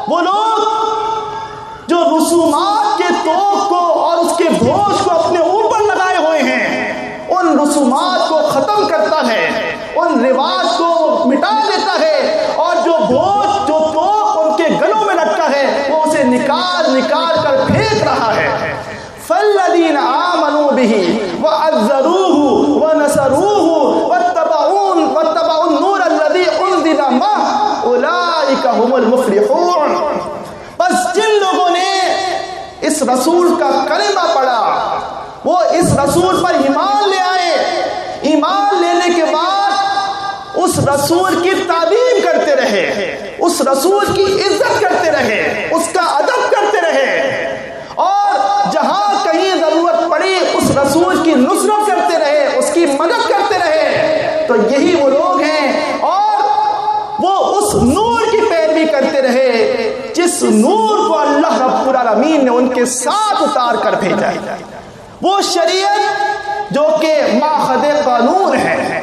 وہ لوگ جو رسومات کے توق کو اور اس کے بوجھ کو اپنے اوپر لگائے ہوئے ہیں، ان رسومات کو ختم کرتا ہے، ان رواج کو مٹا دیتا ہے، اور جو بوجھ، جو توق ان کے گلوں میں لٹکا ہے وہ اسے نکال نکال کر پھینک رہا ہے۔ فالذین آمنوا بہ وعزروہ ونصروہ واتبعوا النور الذی انزل معہ اولئک هم المفلحون۔ بس جن لوگوں نے اس رسول کا کلمہ پڑھا، وہ اس رسول پر ایمان لے آئے، ایمان لینے کے بعد اس رسول کی تعظیم کرتے رہے، اس رسول کی عزت کرتے رہے، اس کا ادب کرتے رہے، اور جہاں کہیں ضرورت پڑی اس رسول کی نصرت کرتے رہے، اس کی مدد کرتے رہے، تو یہی وہ لوگ ہیں۔ اور وہ اس نور کی پیروی کرتے رہے جس نور کو اللہ رب العالمین نے ان کے ساتھ اتار کر بھیجا ہے، وہ شریعت جو کہ ماخذ قانون ہے،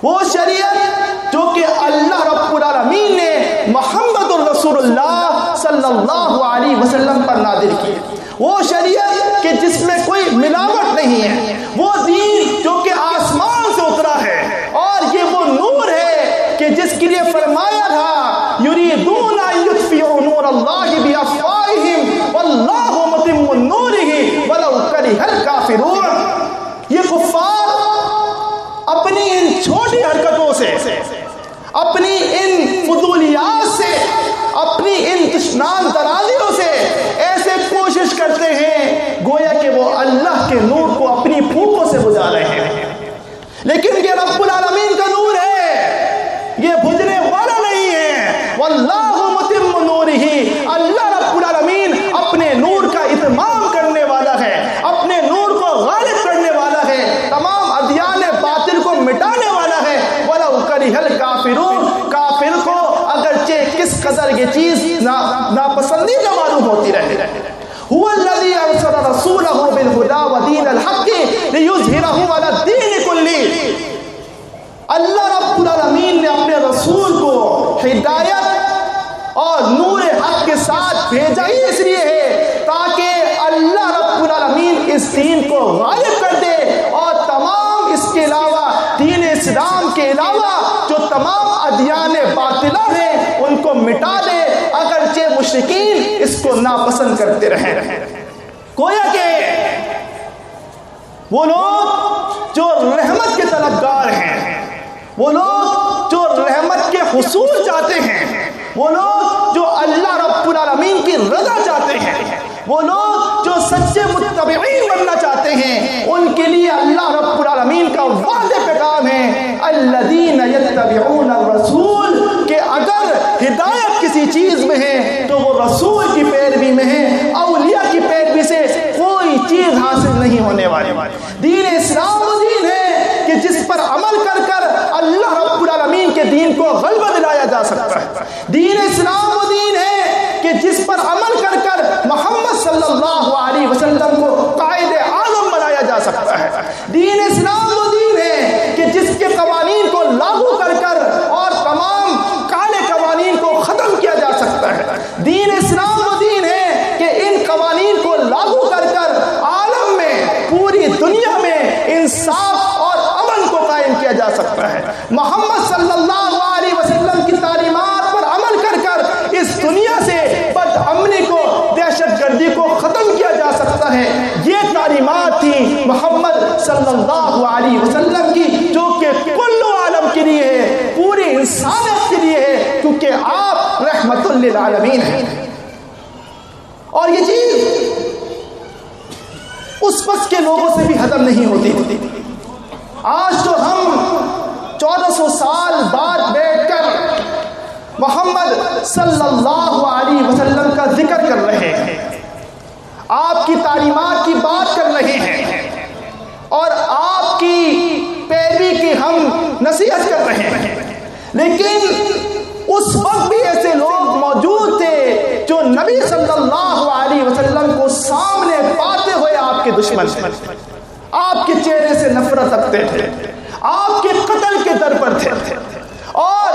وہ شریعت جو کہ اللہ رب العالمین نے محمد الرسول اللہ صلی اللہ علیہ وسلم پر نازل کی، وہ شریعت کہ جس میں کوئی ملاوٹ نہیں ہے، وہ دین جو کہ آسمان سے اترا ہے، اور یہ وہ نور ہے کہ جس کے لیے فرمایا تھا یریدون ان یطفئوا نور اللہ بافواہہم واللہ متم نورہ ولو کرہ الکافرون۔ یہ کفار اپنی ان چھوٹی حرکتوں سے، اپنی ان فضولیات سے، اپنی ان تشنان درازیوں سے ایسے کوشش کرتے ہیں گویا کہ وہ اللہ کے نور کو اپنی پھوکوں سے بجھا رہے ہیں، لیکن یہ رب العالمین کا نور ہے، یہ بجھنے والا نہیں ہے۔ واللہ متم نورہ، اللہ رب العالمین اپنے نور کا اتمام کرنے والا ہے، اپنے نور کو غالب کرنے والا ہے، تمام ادیان باطل کو مٹانے والا ہے۔ ولو کرہ الکافرون، کافر کو اگرچہ کس قدر یہ چیز ناپسندیدہ معلوم ہوتی رہے۔ هو الذی ارسل رسولہ بالہدی ودین الحق لیظہرہ علی الدین کلہ، اللہ رب العالمین نے اپنے رسول کو ہدایت اور نور حق کے ساتھ بھیجا ہی اس لیے ہے تاکہ اللہ رب العالمین اس دین کو غالب کر دے، اور تمام اس کے علاوہ دین اسلام کے علاوہ جو تمام ادیان باطلہ ہیں ان کو مٹا دے، اگرچہ مشرکین اس کو ناپسند کرتے رہے۔ گویا کہ وہ لوگ جو رحمت کے طلبگار ہیں، وہ لوگ جو رحمت کے حصول چاہتے ہیں، وہ لوگ جو اللہ رب العالمین الذین یتبعون الرسول، کہ اگر ہدایت کسی چیز میں ہے تو وہ رسول کی پیروی میں ہے، اولیاء کی پیروی سے کوئی چیز حاصل نہیں ہونے والی۔ دین اسلام وہ دین ہے کہ جس پر عمل کر کر اللہ رب العالمین کے دین کو غلبہ دلایا جا سکتا ہے۔ دین اسلام وہ دین ہے کہ جس پر عمل کر کر محمد صلی اللہ علیہ وسلم کو قائد اعظم بنایا جا سکتا ہے۔ دین اسلام وہ دین ہے کہ جس کے قوانین کو لاگو کر کر اور تمام کالے قوانین کو ختم کیا جا سکتا ہے۔ دین اسلام وہ دین ہے کہ ان قوانین کو لاگو کر کر عالم میں، پوری دنیا میں انصاف اور امن کو قائم کیا جا سکتا ہے۔ محمد صلی اللہ علیہ وسلم کی تعلیمات پر عمل کر کر اس دنیا سے بد امنی کو، دہشت گردی کو ختم کیا جا سکتا ہے۔ یہ تعلیمات تھی محمد صلی اللہ علیہ وسلم کی، جو کہ کل عالم کے لیے ہے، پوری انسانیت کے لیے ہے، کیونکہ آپ رحمت للعالمین ہیں۔ اور یہ چیز اس وقت کے لوگوں سے بھی ہضم نہیں ہوتی۔ آج تو ہم 1400 سال بعد بیٹھ کر محمد صلی اللہ علیہ وسلم کا ذکر کر رہے ہیں، آپ کی تعلیمات کی بات کر رہے ہیں، اور آپ کی پیروی کی ہم نصیحت کر رہے ہیں، لیکن اس وقت بھی ایسے لوگ موجود تھے جو نبی صلی اللہ علیہ وسلم کو سامنے پاتے ہوئے آپ کے دشمن تھے، آپ کے چہرے سے نفرت رکھتے تھے، آپ کے قتل کے در پر تھے۔ اور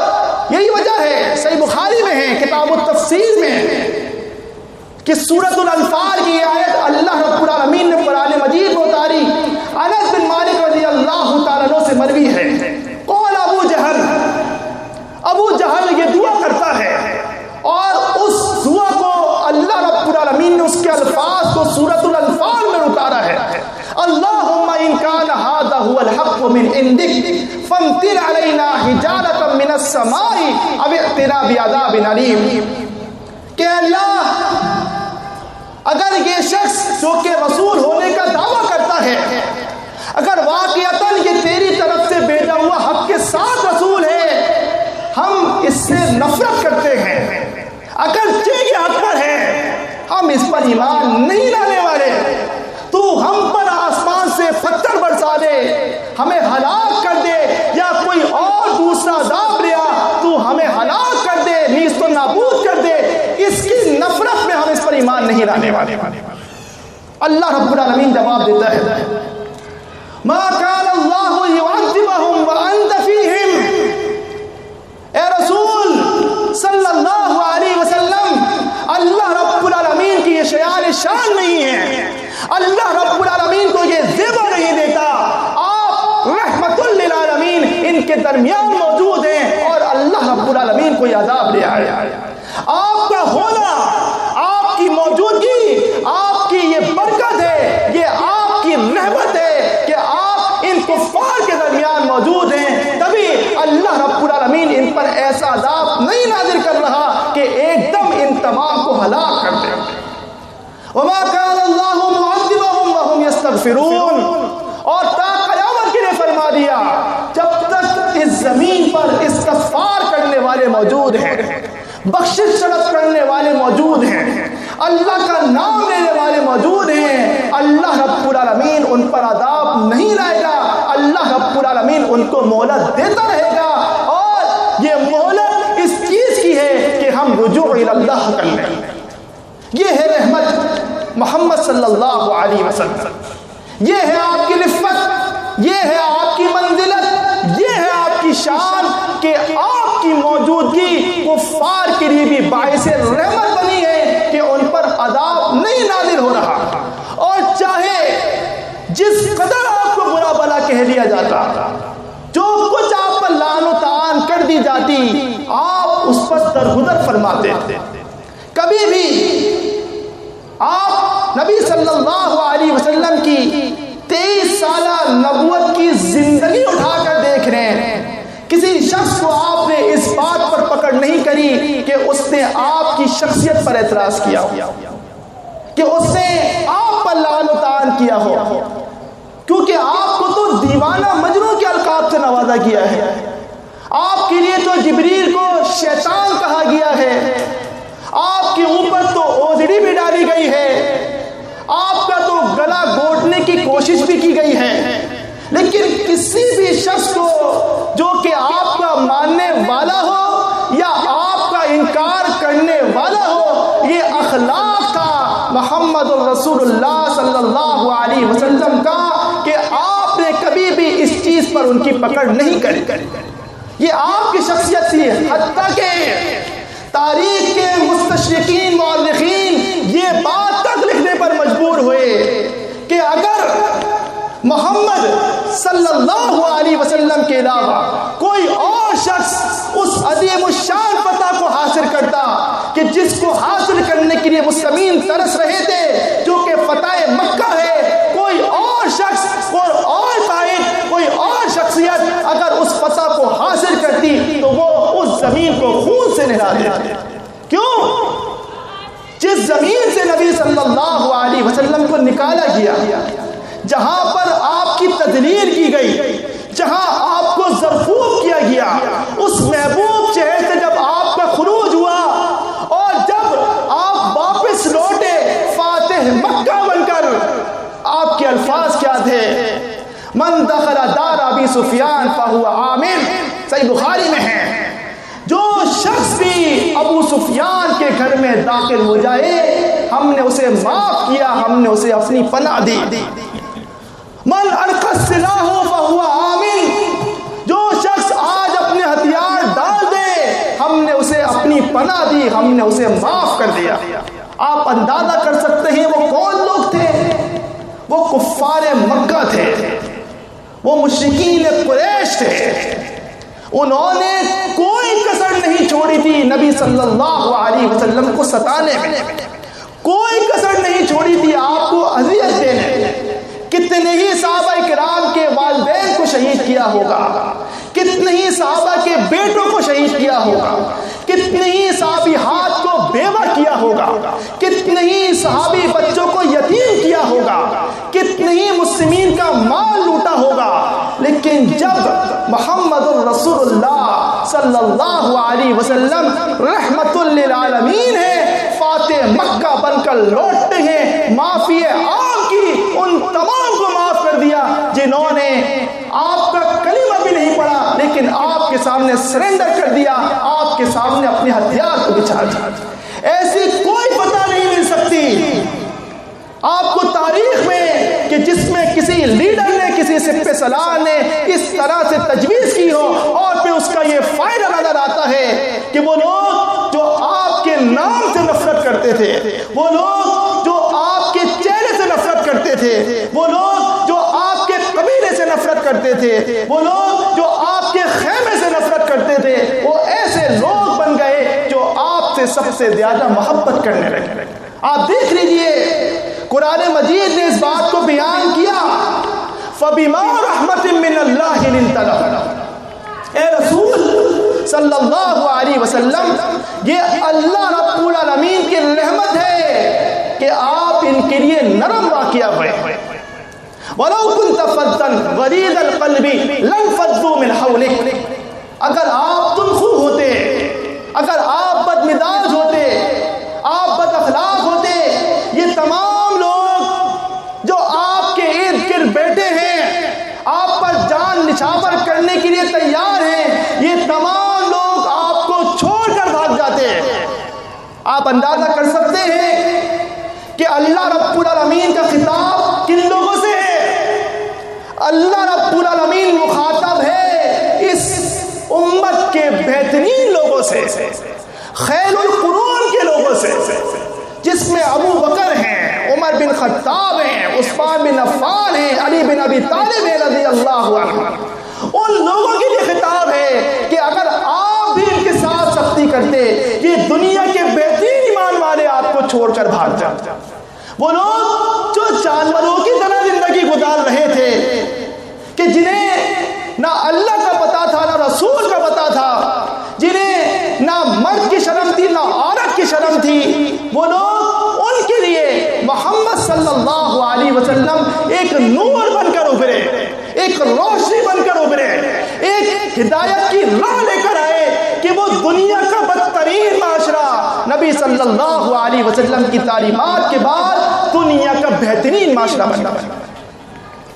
یہی وجہ ہے، صحیح بخاری میں ہے کتاب التفسیر میں، کہ سورۃ الانفال کی آیت اللہ رب العالمین نے قرآن مجید میں اتاری۔ انس بن مالک رضی اللہ تعالیٰ عنہ سے مروی ہے، قال ابو جہل یہ دعا کرتا ہے، اور اس دعا کو اللہ رب العالمین نے اس کے الفاظ کو سورۃ الانفال میں اتارا ہے۔ اللہم ان کان ھذا ھو الحق من عندک فامطر علینا حجارۃ من السماء او ائتنا بعذاب علیم، کہ اللہ اگر یہ شخص جو کہ رسول ہونے کا دعویٰ کرتا ہے، اگر واقعتاً یہ تیری طرف سے بھیجا ہوا حق کے ساتھ رسول ہے، ہم اس سے نفرت کرتے ہیں، اگر یہ حق پر ہے ہم اس پر ایمان نہیں لانے والے، تو ہم پر آسمان سے پتھر برسا دے، ہمیں ہلاک کر دے، یا کوئی اور دوسرا عذاب لیا تو ہمیں ہلاک کر دے، نیست و نابود کر دے، اس کی نفرت میں ہم اس پر ایمان نہیں لانے والے۔ اللہ رب العالمین جواب دیتا ہے، ما کان اللہ یعذبہم وانت فیہم، اے رسول صلی اللہ علیہ وسلم، اللہ رب العالمین کی یہ شیان شان نہیں ہے، اللہ رب العالمین کو یہ زیبا نہیں دیتا، آپ رحمت للعالمین ان کے درمیان موجود ہیں، اور اللہ رب العالمین کو یہ عذاب لے آئے۔ آپ کا ہونا، آپ کی موجودگی، آپ کی یہ برکت ہے، یہ آپ کی رحمت ہے کہ آپ ان کفار کے درمیان موجود ہیں، تبھی اللہ رب العالمین ان پر ایسا عذاب نہیں نازل کر رہا کہ ایک دم ان تمام کو ہلاک کر دے۔ وما كان الله معذبهم وهم يستغفرون، اور تا قیامت کے لیے فرما دیا، جب تک اس زمین پر استغفار کرنے والے موجود ہیں، بخشش طلب کرنے والے موجود ہیں، اللہ کا نام لینے والے موجود ہیں، اللہ رب العالمین ان پر عذاب نہیں لائے گا، اللہ رب العالمین ان کو مہلت دیتا رہے گا، اور یہ مہلت اس چیز کی ہے کہ ہم رجوع الی اللہ کر لیں۔ یہ ہے رحمت محمد صلی اللہ علیہ وسلم، یہ ہے آپ کی رفت، یہ ہے آپ کی منزلت، یہ ہے آپ کی شان کہ آپ کی موجودگی کفار کے لیے بھی باعث رحمت بنی ہے کہ ان پر عذاب نہیں نازل ہو رہا، اور چاہے جس قدر آپ کو برا بلا کہہ لیا جاتا، جو کچھ آپ پر لعن و طعن کر دی جاتی، آپ اس پر درگزر فرماتے تھے۔ کبھی بھی آپ نبی صلی اللہ علیہ وسلم کی 23 سالہ نبوت کی زندگی اٹھا کر دیکھ رہے ہیں، کسی شخص کو آپ نے اس بات پر پکڑ نہیں کری کہ اس نے آپ کی شخصیت پر اعتراض کیا ہو، کہ اس نے آپ پر لعن و طعن کیا ہو، کیونکہ آپ کو تو کو دیوانہ مجنوں کے القاب سے نوازا گیا ہے، آپ کے لیے تو جبریل کو شیطان کہا گیا ہے، آپ کے اوپر تو اوزڑی بھی ڈالی گئی ہے، آپ کا تو گلا گھونٹنے کی کوشش بھی کی گئی ہے، لیکن کسی بھی شخص کو جو کہ آپ کا ماننے والا ہو یا آپ کا انکار کرنے والا ہو، یہ اخلاق تھا محمد الرسول اللہ صلی اللہ علیہ وسلم کا کہ آپ نے کبھی بھی اس چیز پر ان کی پکڑ نہیں کری، یہ آپ کی شخصیت تھی۔ حتیٰ کہ تاریخ کے مستشرقین مورخین یہ بات تک لکھنے پر مجبور ہوئے کہ اگر محمد صلی اللہ علیہ وسلم کے علاوہ کوئی اور شخص اس عظیم الشان فتح کو حاصل کرتا کہ جس کو حاصل کرنے کے لیے مسلمین ترس رہے تھے، جو کہ فتح مکہ ہے، کوئی اور شخص، کوئی اور قائد، کوئی اور شخصیت اگر اس فتح کو حاصل کرتی تو وہ اس زمین کو خون سے نہلا دیتے۔ کیوں؟ جس زمین سے نبی صلی اللہ علیہ وسلم کو نکالا گیا، جہاں پر آپ کی تذلیل کی گئی، جہاں آپ کو ذرفوب کیا گیا، اس محبوب شہر سے جب آپ کا خروج ہوا اور جب آپ واپس لوٹے فاتح مکہ بن کر، آپ کے الفاظ کیا تھے؟ من دخل دار ابی سفیان فہو آمن، صحیح بخاری میں ہے، جو شخص بھی ابو سفیان کے گھر میں داخل ہو جائے ہم نے اسے معاف کیا، ہم نے اسے اپنی پناہ دی۔ من القى السلاح فهو آمن، جو شخص آج اپنے ہتھیار ڈال دے ہم نے اسے اپنی پناہ دی، ہم نے اسے معاف کر دیا۔ آپ اندازہ کر سکتے ہیں وہ کون لوگ تھے؟ وہ کفار مکہ تھے، وہ مشرکین قریش تھے، انہوں نے کوئی کسر نہیں چھوڑی تھی نبی صلی اللہ علیہ وسلم کو ستانے میں، کوئی کسر نہیں چھوڑی تھی آپ کو اذیت دینے میں۔ کتنے ہی صحابہ کرام کے والدین کو شہید کیا ہوگا، کتنے ہی صحابہ کے بیٹوں کو شہید کیا ہوگا، کتنے ہی صحابی ہاتھ کو بیوہ کیا ہوگا، کتنے ہی صحابی بچوں کو یتیم کیا ہوگا، کتنے ہی مسلمین کا مال لوٹا ہوگا، لیکن جب محمد الرسول اللہ صلی اللہ علیہ وسلم رحمت للعالمین ہے، فاتح مکہ بن کر لوٹتے ہیں، معافی عام کی ان تمام کو معاف کر دیا جنہوں نے آپ کا کلمہ بھی نہیں پڑھا لیکن آپ کے سامنے سرنڈر کر دیا، آپ کے سامنے اپنے ہتھیار کو بچھا دیا۔ ایسی کوئی فتح نہیں مل سکتی آپ کو تاریخ میں کہ جس میں کسی لیڈر نے، کسی سپہ سالار نے اس طرح سے تجویز کی ہو اور پھر اس کا یہ فائدہ نظر آتا ہے کہ وہ لوگ جو آپ کے نام سے نفرت کرتے تھے، وہ لوگ جو آپ کے چہرے سے نفرت کرتے تھے، وہ لوگ جو آپ کے قبیلے سے نفرت کرتے تھے، وہ لوگ جو آپ کے خیمے سے نفرت کرتے تھے، وہ ایسے لوگ بن گئے جو آپ سے سب سے زیادہ محبت کرنے لگے۔ آپ دیکھ لیجئے قرآن مجید نے اس بات کو بیان کیا، فَبِمَا رَحْمَةٍ مِّنَ اللَّهِ لِنْتَ لَهُ، اے رسول صلی اللہ علیہ وسلم، یہ اللہ رب العالمین کی رحمت ہے کہ آپ ان کے لیے نرم واقعہ ہوئے۔ وَلَوْ كُنْتَ فَظًّا غَلِيظَ الْقَلْبِ لَانفَضُّوا مِنْ حَوْلِكَ، اگر آپ تندخو ہوتے، اگر آپ بدمزاج ہوتے، آپ بد اخلاق ہوتے، یہ تمام لوگ جو آپ کے ارد گرد بیٹھے ہیں، آپ پر جان نچھاور کرنے کے لیے تیار ہیں، یہ تمام لوگ آپ کو چھوڑ کر بھاگ جاتے ہیں۔ آپ اندازہ کر سکتے ہیں کہ اللہ رب العالمین کا خطاب کن لوگوں سے ہے؟ اللہ رب العالمین مخاطب ہے اس امت کے بہترین لوگوں سے، خیر القرون کے لوگوں سے، جس میں ابو بکر ہیں، عمر بن خطاب ہیں، عثمان بن عفان ہیں، علی بن ابی طالب ہیں رضی اللہ عنہ۔ ان لوگوں کے لیے خطاب ہے کہ اگر آپ بھی ان کے ساتھ سختی کرتے، یہ دنیا کے بہترین ایمان والے آپ کو چھوڑ کر بھاگ جاتے۔ وہ لوگ جو جانوروں کی طرح زندگی گزار رہے تھے، کہ جنہیں نہ اللہ کا پتا تھا نہ رسول کا پتا تھا، جنہیں نہ مرد کی شرم تھی نہ عورت کی شرم تھی، وہ لوگ ان کے لیے محمد صلی اللہ علیہ وسلم ایک نور بن کر ابھرے، ایک ایک روشنی بن کر ابھرے، ایک ہدایت کی راہ لے کر آئے کہ وہ دنیا کا بدترین معاشرہ نبی صلی اللہ علیہ وسلم کی تعلیمات کے بعد دنیا کا بہترین معاشرہ بنا۔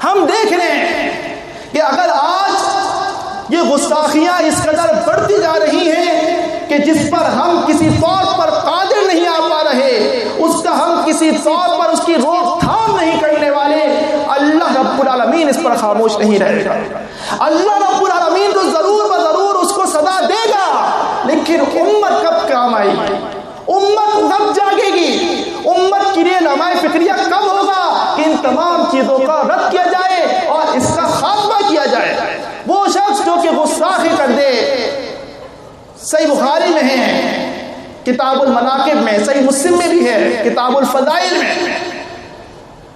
ہم دیکھ رہے ہیں کہ اگر آج یہ گستاخیاں اس قدر بڑھتی جا رہی ہیں کہ جس پر ہم کسی طور پر قادر نہیں آ پا رہے، اس کا ہم کسی طور پر اس کی روک تھام نہیں کرنے والے، اللہ رب العالمین اس پر خاموش نہیں رہے گا۔ اللہ رب العالمین تو ضرور بضرور اس کو سزا دے گا، لیکن امت کب کام آئے گی؟ امت کب جاگے گی؟ امت کی رہنمائی فکریہ کب ہوگا کہ ان تمام چیزوں کا رد کیا جائے اور اس کا خاتمہ کیا جائے؟ وہ شخص جو کہ گستاخی کر دے، صحیح بخاری میں ہے، کتاب المناقب میں، صحیح مسلم میں بھی ہے، کتاب الفضائل میں،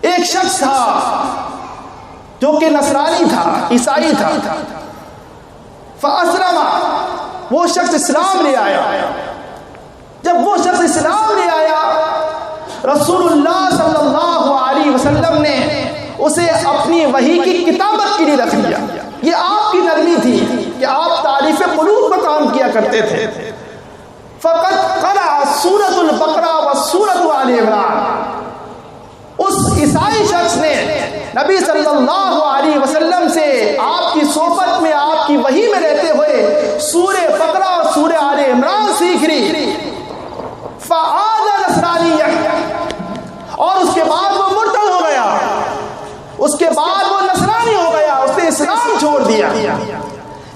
ایک شخص تھا جو کہ نصرانی تھا، عیسائی تھا، فاسلم، وہ شخص اسلام لے آیا۔ جب وہ شخص اسلام لے آیا، رسول اللہ صلی اللہ علیہ وسلم نے اسے اپنی وحی کی کتابت کے لیے رکھ لیا۔ یہ آپ کی نرمی تھی کہ آپ تعریف قلوب پر کام کیا کرتے تھے۔ فقط قرأ سورۃ البقرہ و سورۃ آل عمران، اس عیسائی شخص نے نبی صلی اللہ علیہ وسلم سے آپ کی صحبت میں، آپ کی وحی میں رہتے ہوئے سورہ بقرہ اور سورہ آل عمران سیکھ لی۔ فعاد نصرانیًا، اور اس کے بعد وہ مرتد ہو گیا، اس کے بعد وہ نصرانی ہو گیا، اس نے اسلام چھوڑ دیا۔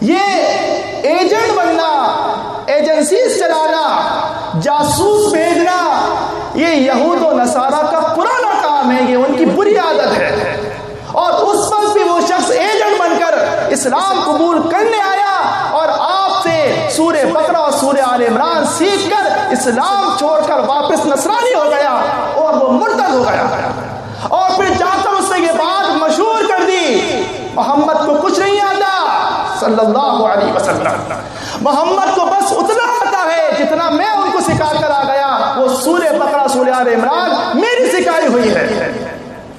یہ ایجنٹ بننا، ایجنسیز چلانا، جاسوس بھیجنا، یہ یہود و نصارہ کا پرانا کام ہے، یہ ان کی بری عادت ہے۔ اور اس وقت بھی وہ شخص ایجنٹ بن کر اسلام قبول کرنے آیا اور آپ سے سورہ بقرہ اور سورہ آل عمران سیکھ کر اسلام چھوڑ کر واپس نصرانی ہو گیا اور وہ مرتد ہو گیا۔ اور پھر جا کر اس نے یہ بات مشہور کر دی، محمد کو کچھ نہیں آتا صلی اللہ علیہ وسلم، محمد کو بس اتنا آتا ہے جتنا میں ان کو سکھا کر آ گیا، وہ سورہ بقرہ سورہ آل عمران میری سکھائی ہوئی ہے۔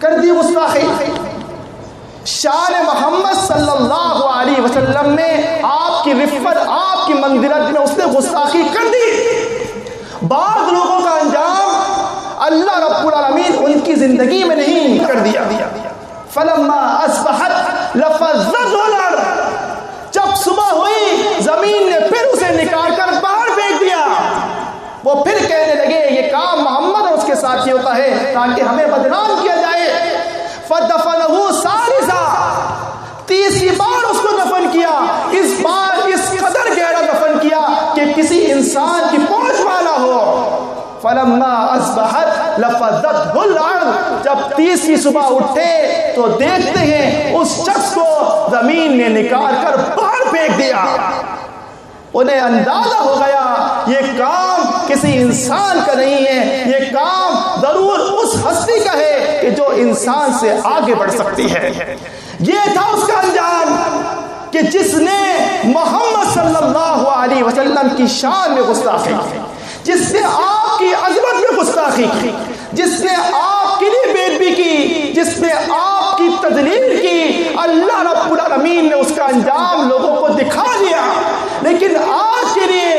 کر دی گستاخی۔ شان محمد صلی اللہ علیہ وسلم نے آپ کی رفت، آپ کی منزلت میں اس نے گستاخی کر دی۔ بعض لوگوں کا انجام اللہ رب العالمین ان کی زندگی میں نہیں کر دیا۔ فلما اصبحت لفظته الارض، جب صبح ہوئی زمین نے پھر اسے نکال کر باہر پھینک دیا۔ وہ پھر کہنے لگے یہ کام محمد اور اس کے ساتھ ہی ہوتا ہے تاکہ ہمیں بدنام کیا جائے۔ فدفنه ثالثا، تیسری بار اس کو دفن کیا، اس بار اس قدر گہرا دفن کیا کہ کسی انسان کی پہنچ والا ہو۔ فلما اصبحت لفظته الارض، جب تیسری صبح اٹھے تو دیکھتے ہیں اس شخص کو زمین نے نکال کر باہر پھینک دیا۔ انہیں اندازہ ہو گیا یہ کام کسی انسان کا نہیں ہے، یہ کام ضرور اس ہستی کا ہے کہ جو انسان سے آگے بڑھ سکتی ہے۔ یہ تھا اس کا انجام کہ جس نے محمد صلی اللہ علیہ وسلم کی شان میں گستاخی کی، جس نے آپ کی عظمت میں گستاخی کی، جس نے آپ کے لیے بے ادبی کی، جس نے آپ کی تذلیل کی، اللہ رب العالمین نے اس کا انجام لوگوں کو دکھا دیا۔ لیکن آج کے لیے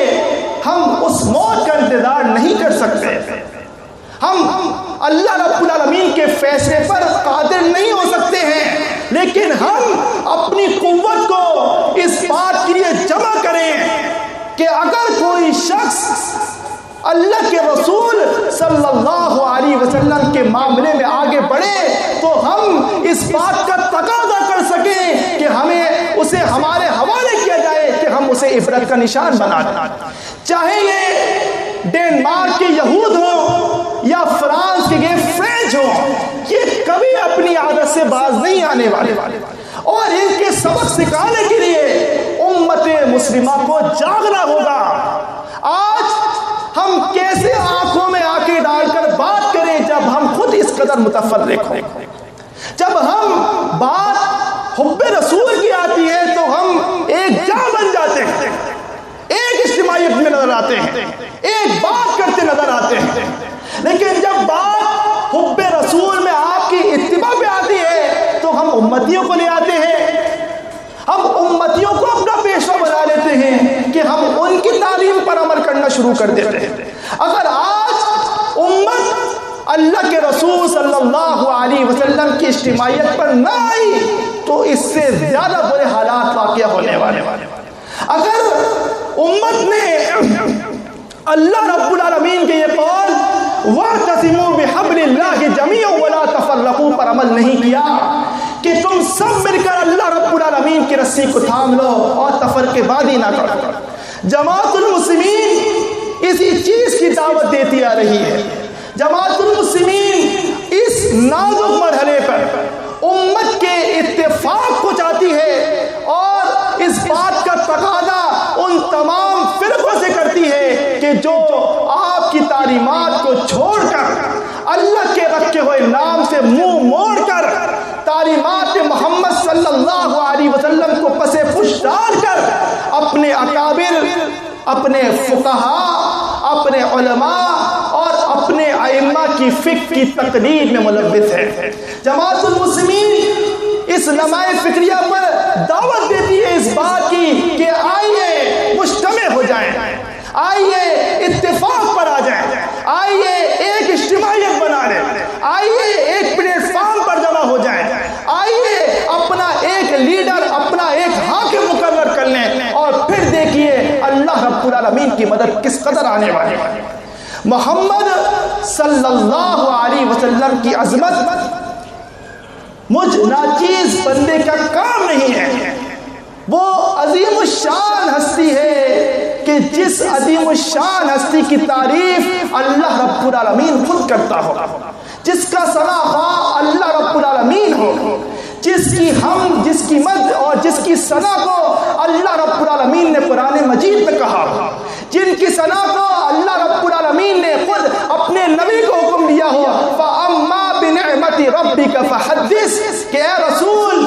ہم اس موت کا انتظار نہیں کر سکتے، ہم اللہ رب العالمین کے فیصلے پر قادر نہیں ہو سکتے ہیں، لیکن ہم اپنی قوت کو اس بات کے لیے جمع کریں کہ اگر کوئی شخص اللہ کے رسول صلی اللہ علیہ وسلم کے معاملے میں آگے بڑھے تو ہم اس بات کا تقاضا کر سکیں کہ ہمیں اسے ہمارے حوالے کیا جائے کہ ہم اسے عبرت کا نشان بنا دیں۔ چاہے یہ ڈینمارک کے یہود ہوں یا فرانس کے فرینچ ہوں، یہ کبھی اپنی عادت سے باز نہیں آنے والے، اور ان کے سبق سکھانے کے لیے امت مسلمہ کو جاگنا ہوگا۔ آج ہم کیسے آنکھوں میں آنکھیں ڈال کر بات کریں جب ہم خود اس قدر متفرق ہوں؟ جب ہم بات حب رسول کی آتی ہے تو ہم ایک جا بن جاتے ہیں، ایک اجتماعیت میں نظر آتے ہیں، ایک بات کرتے نظر آتے ہیں، لیکن جب بات حب رسول میں آپ کی اتباع پہ آتی ہے تو ہم امتیوں کو لے آتے ہیں، کہ ہم ان کی تعلیم پر عمل کرنا شروع کر دیتے ہیں۔ اگر آج امت اللہ کے رسول صلی اللہ علیہ وسلم کی اجتماعیت پر نہ آئی تو اس سے زیادہ برے حالات واقع ہونے والے۔ اگر امت نے اللہ رب العالمین کے یہ قول وَاعْتَصِمُوا بِحَبْلِ اللَّهِ جَمِيعًا وَلَا تَفَرَّقُوا پر عمل نہیں کیا کہ تم سب مل کر اللہ رب العالمین کی رسی کو تھام لو اور تفرقے بازی نہ کرو، جماعت المسلمین اسی چیز کی دعوت دیتی آ رہی ہے۔ جماعت المسلمین اس نازک مرحلے پر امت کے اتفاق کو چاہتی ہے اور اس بات کا تقاضا ان تمام فرقوں سے کرتی ہے کہ جو آپ کی تعلیمات کو چھوڑ کر اللہ کے رکھے ہوئے نام سے منہ موڑ کر تعلیمات محمد صلی اللہ علیہ وسلم کو پسے پش ڈال کر اپنے اکابر، اپنے فقہاء، اپنے علماء اور اپنے ائمہ کی فقہ کی تقلید میں ملوث ہے۔ جماعت المسلمین اس نمائے فکریہ پر دعوت دیتی ہے اس بات کی کہ آئیے مجتمع ہو جائیں، آئیے اتفاق پر آ جائیں، آئیے ایک اجتماعیت بنا لیں، آئیے ایک پلیٹ فارم پر جمع ہو جائیں، آئیے اپنا ایک لیڈر، اپنا ایک حاکم مقرر کر لیں اور پھر دیکھیے اللہ رب العالمین کی مدد کس قدر آنے والی ہے۔ محمد صلی اللہ علیہ وسلم کی عظمت مجھ ناچیز بندے کا کام نہیں ہے، وہ عظیم الشان ہستی ہے کہ جس عظیم الشان ہستی کی تعریف اللہ رب العالمین خود کرتا ہو، جس کا ثنا اللہ رب العالمین ہو، جس کی حمد، جس کی مدح اور جس کی ثنا کو اللہ رب العالمین نے قرآن مجید میں کہا، جن کی ثنا کو اللہ رب العالمین نے خود اپنے نبی کو حکم دیا ہو فَأَمَّا بِنِعْمَةِ رَبِّكَ فَحَدِّثْ کہ اے رسول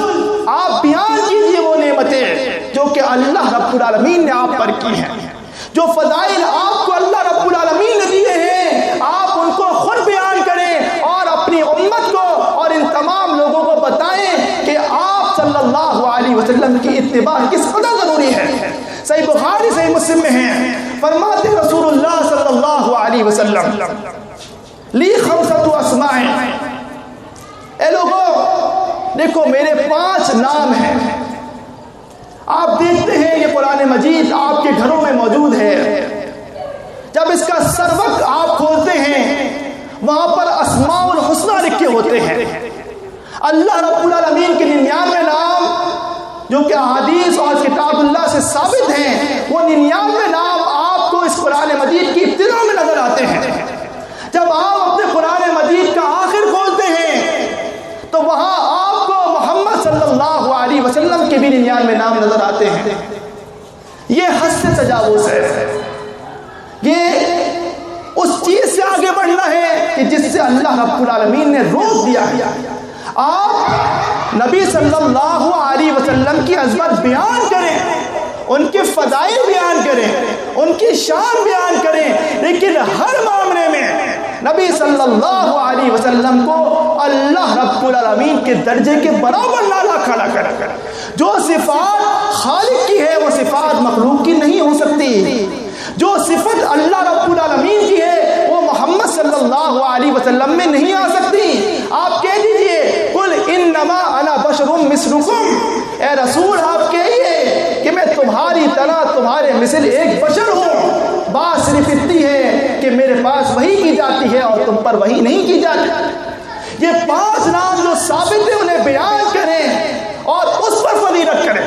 آپ بیان کیجئے وہ نعمتیں جو کہ اللہ رب العالمین نے آپ پر کی ہیں، جو فضائل آپ کو اللہ رب العالمین نے دیے ہیں آپ ان کو خود بیان کریں اور اپنی امت کو اور ان تمام لوگوں کو بتائیں کہ آپ صلی اللہ علیہ وسلم کی اتباع کس قدر ضروری ہے۔ صحیح بخاری صحیح مسلم میں ہیں، فرماتے رسول اللہ صلی اللہ علیہ وسلم لی خمسۃ اسماء، اے لوگوں دیکھو میرے 5 نام ہیں، آپ دیکھتے ہیں یہ قرآن مجید آپ کے گھروں میں موجود ہے، جب اس کا سروق آپ کھولتے ہیں وہاں پر اسماء الحسنی لکھے ہوتے ہیں، اللہ رب العالمین کے 99 نام جو کہ احادیث اور کتاب اللہ سے ثابت ہیں، وہ 99 نام آپ کو اس قرآن مجید کی ابتدا میں نظر آتے ہیں۔ جب آپ اپنے قرآن مجید کا آخر کھولتے ہیں تو وہاں آپ کو محمد صلی اللہ علیہ وسلم کے بھی 99 نام نظر آتے ہیں۔ یہ حد سے تجاوز ہے، یہ اس چیز سے آگے بڑھنا ہے کہ جس سے اللہ رب العالمین نے روک دیا ہے۔ آپ نبی صلی اللہ علیہ وسلم کی عظمت بیان کریں، ان کے فضائل بیان کریں، ان کی شان بیان کریں، لیکن ہر معاملے میں نبی صلی اللہ علیہ وسلم کو اللہ رب العالمین کے درجے کے برابر نہ کھڑا کر۔ جو صفات خالق کی ہے وہ صفات مخلوق کی نہیں ہو سکتی، جو صفت اللہ رب العالمین کی ہے وہ محمد صلی اللہ علیہ وسلم میں نہیں آ سکتی۔ آپ کہہ دیجئے قل انما انا بشر مثلکم، اے رسول آپ کہیے کہ میں تمہاری طرح تمہارے مثل ایک بشر ہوں، بات صرف اتنی ہے کہ میرے پاس وحی کی جاتی ہے اور تم پر وحی نہیں کی جاتی۔ یہ 5 نام جو ثابت ہیں انہیں بیان کریں اور اس پر فضیلت کریں۔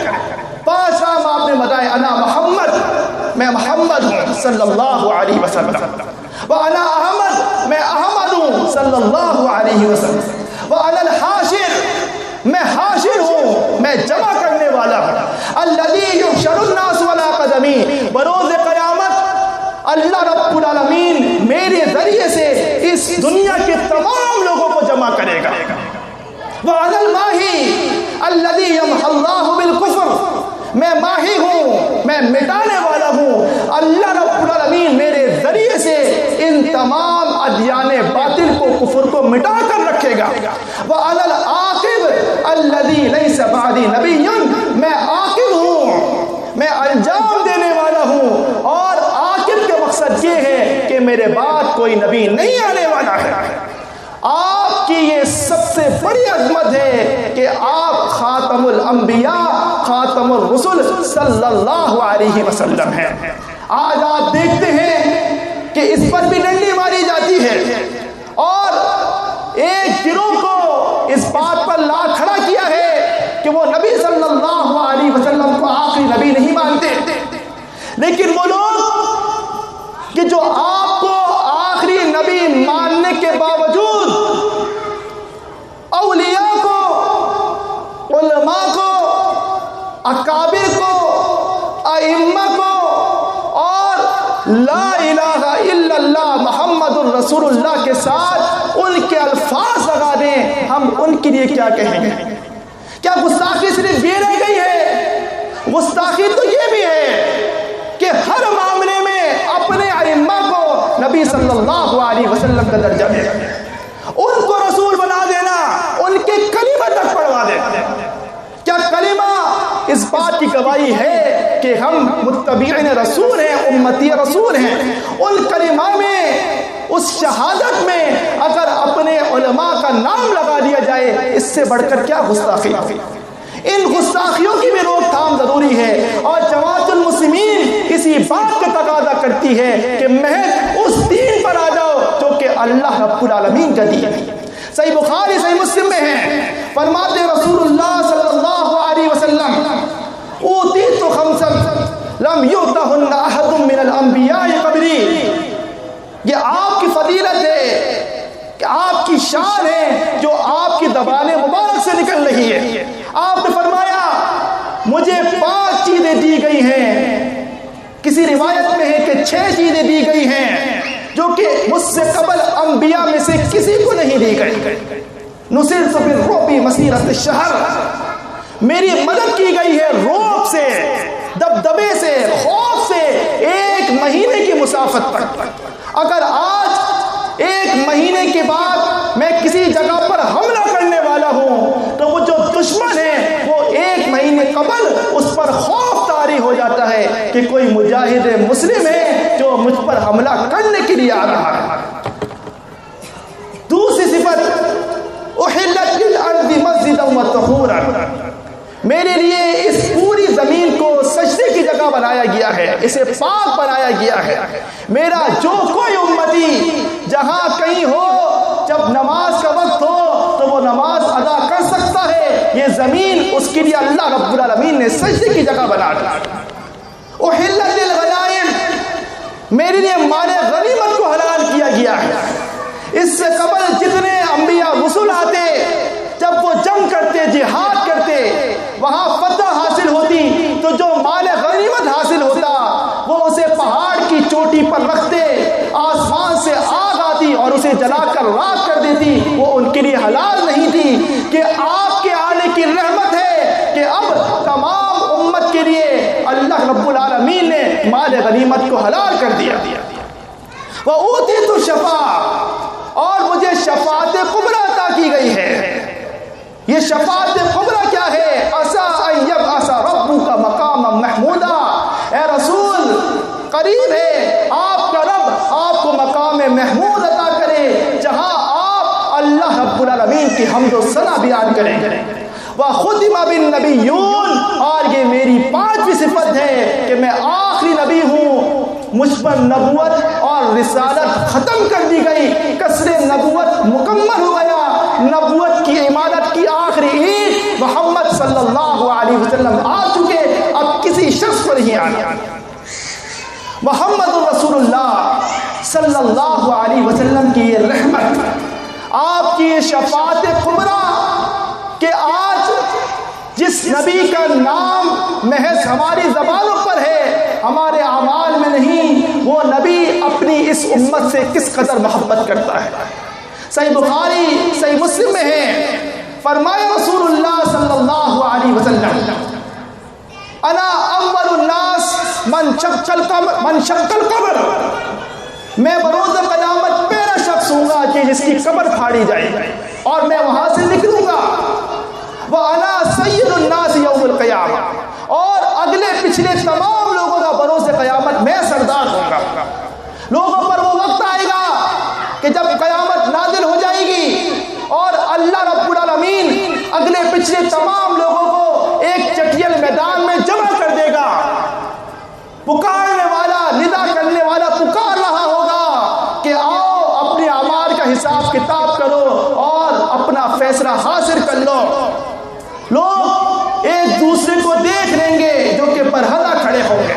5 نام آپ نے بتائے، انا محمد، میں محمد ہوں صلی اللہ علیہ وسلم، وانا احمد، میں احمد ہوں صلی اللہ علیہ وسلم، وانا الحاشر، میں حاشر ہوں، میں جمع کرنے والا ہوں، الذی یحشر الناس علی قدمی، بروز قیامت اللہ رب العالمین میرے ذریعے سے اس دنیا کے تمام لوگوں کو جمع کرے گا، وانا الماحی الذی یمحو اللہ بالکفر، میں ماہی ہوں، میں مٹانے والا ہوں، اللہ رب العالمین میرے ذریعے سے ان تمام ادیان باطل کو، کفر کو مٹا کر رکھے گا، وَأَنَا الْعَاقِبُ الَّذِي لَيْسَ بَعْدِي نَبِيٌّ، میں عاقب ہوں، میں انجام دینے والا ہوں کوئی نبی نہیں آنے والا ہے۔ آپ کی یہ سب سے بڑی عظمت ہے کہ آپ خاتم الانبیاء خاتم الرسل صلی اللہ علیہ وسلم ہیں۔ آج آپ دیکھتے ہیں کہ اس پر بھی ڈنڈی ماری جاتی ہے اور ایک گروہ کو اس بات پر لا کھڑا کیا ہے کہ وہ نبی صلی اللہ علیہ وسلم کو آخری نبی نہیں مانتے، لیکن وہ لوگ کہ جو آپ کو آخری نبی ماننے کے باوجود اولیاء کو، علماء کو، اکابر کو، ائمہ کو اور لا الہ الا اللہ محمد الرسول اللہ کے ساتھ ان کے الفاظ لگا دیں، ہم ان کے لیے کیا کہیں گے؟ کیا گستاخی صرف یہ رہ گئی ہے؟ گستاخی تو یہ بھی ہے کہ ہر معاملے میں اپنے ائمہ کو نبی صلی اللہ علیہ وسلم کا درجہ دے، ان کو رسول بنا دینا، ان کے کلمہ تک پڑھوا دینا۔ کیا کلمہ اس بات کی گواہی ہے کہ ہم متبعین رسول ہیں، امتی رسول ہیں؟ ان کلمہ میں، اس شہادت میں اگر اپنے علماء کا نام لگا دیا جائے، اس سے بڑھ کر کیا گستاخی؟ ان گستاخیوں کی بھی روک تھام ضروری ہے، اور جماعت المسلمین اسی بات کا تقاضا کرتی ہے کہ محض اس دین پر آ جاؤ جو کہ اللہ رب العالمین کا دین ہے۔ صحیح بخاری صحیح مسلم میں ہے، فرماتے رسول اللہ صلی اللہ علیہ وسلم اوتیت خمسا لم یؤتہن احد من الانبیاء قبلی، یہ آپ کی فضیلت ہے، کہ آپ کی شان ہے جو آپ کی زبان مبارک سے نکل رہی ہے۔ آپ نے فرمایا مجھے 5 چیزیں دی گئی ہیں، کسی روایت میں ہے کہ 6 چیزیں دی گئی ہیں جو کہ مجھ سے قبل انبیاء میں سے کسی کو نہیں دی گئی۔ نصرت بالرعب مسیرۃ الشہر، میری مدد کی گئی ہے رعب سے، دبدبے سے، خوف سے 1 مہینے کی مسافت پر۔ اگر آج 1 مہینے کے بعد میں کسی جگہ پر حملہ کرنے والا ہوں تو وہ جو دشمن ہے وہ 1 مہینے قبل اس پر خوف طاری ہو جاتا ہے کہ کوئی مجاہد مسلم ہے جو مجھ پر حملہ کرنے کے لیے آ رہا ہے۔ دوسری صفت احلت للارض مسجدا وطہورا، میرے لیے اس پوری زمین کو سجدے کی جگہ بنایا گیا ہے، اسے پاک بنایا گیا ہے۔ میرا جو کوئی امتی جہاں کہیں ہو، جب نماز کا وقت ہو تو وہ نماز ادا کر سکتا ہے، یہ زمین اس کے لیے اللہ رب العالمین نے سجدے کی جگہ بنا دی۔ احلت للغنائم، میرے لیے مال غنیمت کو حلال کیا گیا ہے۔ اس سے قبل جتنے انبیاء رسول آتے، جب وہ جنگ کرتے، جہاد کرتے، وہاں فتح حاصل ہوتی تو جو مال غنیمت حاصل ہوتا وہ اسے پہاڑ کی چوٹی پر رکھتے، آسمان سے آگ آتی اور اسے جلا کر راکھ کر دیتی، وہ ان کے لیے حلال نہیں تھی۔ کہ آپ کے آنے کی رحمت ہے کہ اب تمام امت کے لیے اللہ رب العالمین نے مال غنیمت کو حلال کر دیا۔ وَأُوتِيتُ الشَّفَاعَةَ، اور مجھے شفاعت کبریٰ عطا کی گئی ہے۔ یہ شفاعت کبریٰ کیا ہے؟ عَسَىٰ أَن يَبْعَثَ رَبُّكَ مَقَامًا مَحْمُودًا، اے رسول قریب ہے آپ کا رب آپ کو مقام محمود عطا کرے جہاں آپ اللہ رب العالمین کی حمد و ثنا بیان کریں گے۔ وَخُتِمَ بِالنَّبِيُّونَ، اور یہ میری 5ویں صفت ہے کہ میں آخری نبی ہوں، مجھ پر نبوت اور رسالت ختم کر دی گئی، قصر نبوت مکمل ہو گیا، نبوت کی عمارت کی آخری اینٹ محمد صلی اللہ علیہ وسلم آ چکے، اب کسی شخص کو نہیں آنا۔ محمد رسول اللہ صلی اللہ علیہ وسلم کی یہ رحمت، آپ کی یہ شفاعت کبریٰ کہ آج جس نبی کا نام محض ہماری زبانوں پر ہے، ہمارے اعمال میں نہیں، وہ نبی اپنی اس امت سے کس قدر محبت کرتا ہے۔ صحیح بخاری صحیح مسلم میں ہے، فرمایا رسول اللہ صلی اللہ علیہ وسلم انا اول الناس من شق القبر، میں بروز قیامت پہلا شخص ہوں گا کہ جس کی قبر پھاڑی جائے اور میں وہاں سے نکلوں گا۔ وَأَنَا سَيِّدُ النَّاسِ يَوْمِ الْقِيَامَةِ، اور اگلے پچھلے تمام لوگوں کا بروز قیامت میں سردار ہوں گا۔ لوگوں پر وہ وقت آئے گا فیصلہ حاصل کر لو. لوگ ایک دوسرے کو دیکھ لیں گے جو کہ برہنہ کھڑے ہوں گے.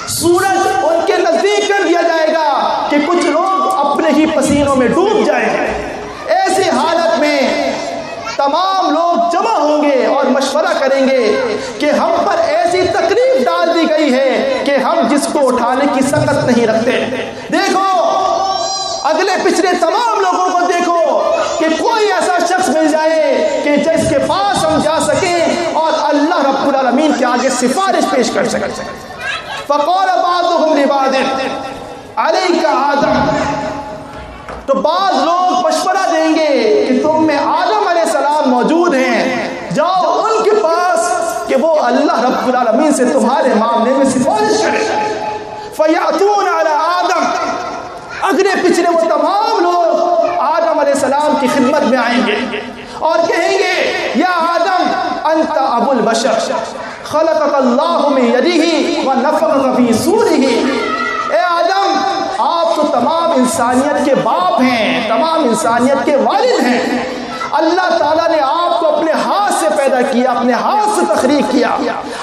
سورج ان کے نزدیک کر دیا جائے گا کہ کچھ لوگ اپنے ہی پسینوں میں ڈوب جائیں گے. ایسی حالت میں تمام لوگ جمع ہوں گے اور مشورہ کریں گے کہ ہم پر ایسی تکلیف ڈال دی گئی ہے کہ ہم جس کو اٹھانے کی سکت نہیں رکھتے. دیکھو اگلے پچھلے تمام لوگوں کو دیکھو کہ کوئی ایسا شخص مل جائے کہ جس کے پاس ہم جا سکیں اور اللہ رب العالمین کے آگے سفارش پیش کر سکیں. فقال بعضهم لبعض علیک آدم. تو بعض لوگ مشورہ دیں گے کہ تم میں آدم علیہ السلام موجود ہیں، جاؤ ان کے پاس کہ وہ اللہ رب العالمین سے تمہارے معاملے میں سفارش کرے. فیاتون علی آدم. اگلے پچھلے وہ تمام لوگ آدم علیہ السلام کی خدمت میں آئیں گے اور کہیں گے یا آدم انت ابو البشر خلقك اللہ من یدہ ونفخ فی صورہ. اے آدم آپ تو تمام انسانیت کے باپ ہیں، تمام انسانیت کے والد ہیں. اللہ تعالیٰ نے آپ کو اپنے ہاتھ سے پیدا کیا، اپنے ہاتھ سے تخلیق کیا،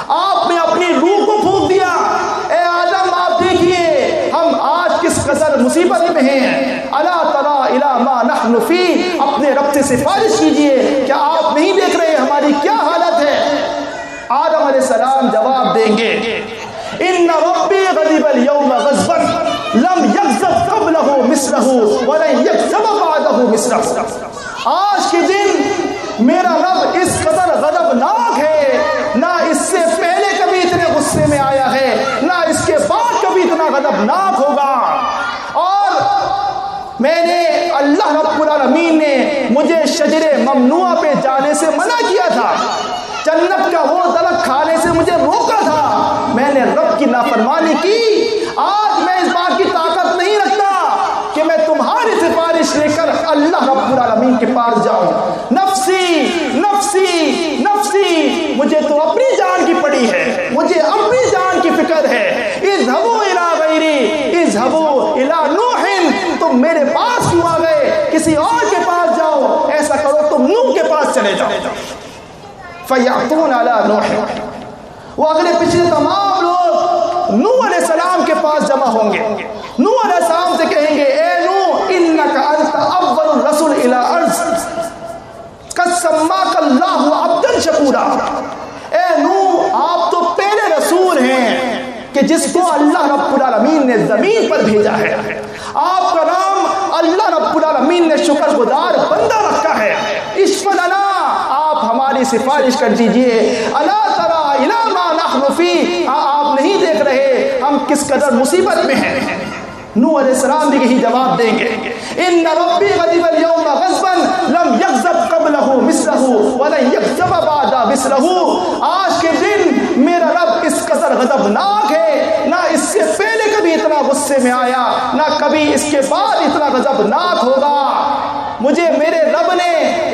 آپ نے اپنی روح کو پھونک دیا. اے آدم آپ دیکھیے ہم آج کس قدر مصیبت میں ہیں. الا تری الی ما نحن فی. اپنے رب سے سفارش کیجئے، کیا آپ نہیں دیکھ رہے ہماری کیا حالت ہے؟ آدم علیہ السلام جواب دیں گے ان ربی غضب اليوم غضبا لم یغضب قبلہ مثلہ ولن یغضب بعدہ مثلہ. آج کے دن میرا رب اس قدر غضبناک ہے، نہ اس سے پہلے کبھی اتنے غصے میں آیا ہے، نہ اس کے بعد کبھی اتنا غضبناک ہوگا. اور میں نے اللہ رب العالمین نے مجھے شجر ممنوعہ پہ جانے سے منع کیا تھا، جنت کا وہ درخت کھانے سے مجھے روکا تھا، میں نے رب کی نافرمانی کی. آج میں اس بات کی طاقت نہیں رکھتا کہ میں تمہاری سفارش لے کر اللہ رب العالمین کے پاس جاؤں. نفسی نفسی نفسی. مجھے تو اپنی جان کی پڑی ہے، مجھے اپنی جان کی فکر ہے. اذهبوا الى غیری اذهبوا الى نوح. تم میرے پاس کیوں آ گئے؟ کسی اور کے پاس جاؤ. ایسا کرو تم نوح کے پاس چلے جاؤ. فیاتون علی نوح. وہ اگلے پچھلے تمام لوگ نوح علیہ السلام کے پاس جمع ہوں گے. نوح علیہ السلام سے کہیں گے اے نوح انک انت اول الرسل الی ارض قد سماک اللہ عبدا شکورا. اے نوح آپ تو پہلے رسول ہیں کہ جس کو اللہ رب العالمین نے زمین پر بھیجا ہے. آپ کا نام اللہ رب العالمین نے شکر گزار بندہ رکھا ہے. اشفع لنا. آپ ہماری سفارش کر دیجئے. الا تری الی ما نحن فی. آپ نہیں دیکھ رہے ہم کس قدر مصیبت میں ہیں. نوح علیہ السلام بھی یہی جواب دیں گے ان ربی غضب اليوم غضبا لم یغضب قبلہ مثلہ ولن یغضب بعدہ مثلہ. آج کے دن میرا رب اس قدر غضبناک ہے، نہ اس سے پہلے کبھی اتنا غصے میں آیا، نہ کبھی اس کے بعد اتنا غضبناک ہوگا. مجھے میرے رب نے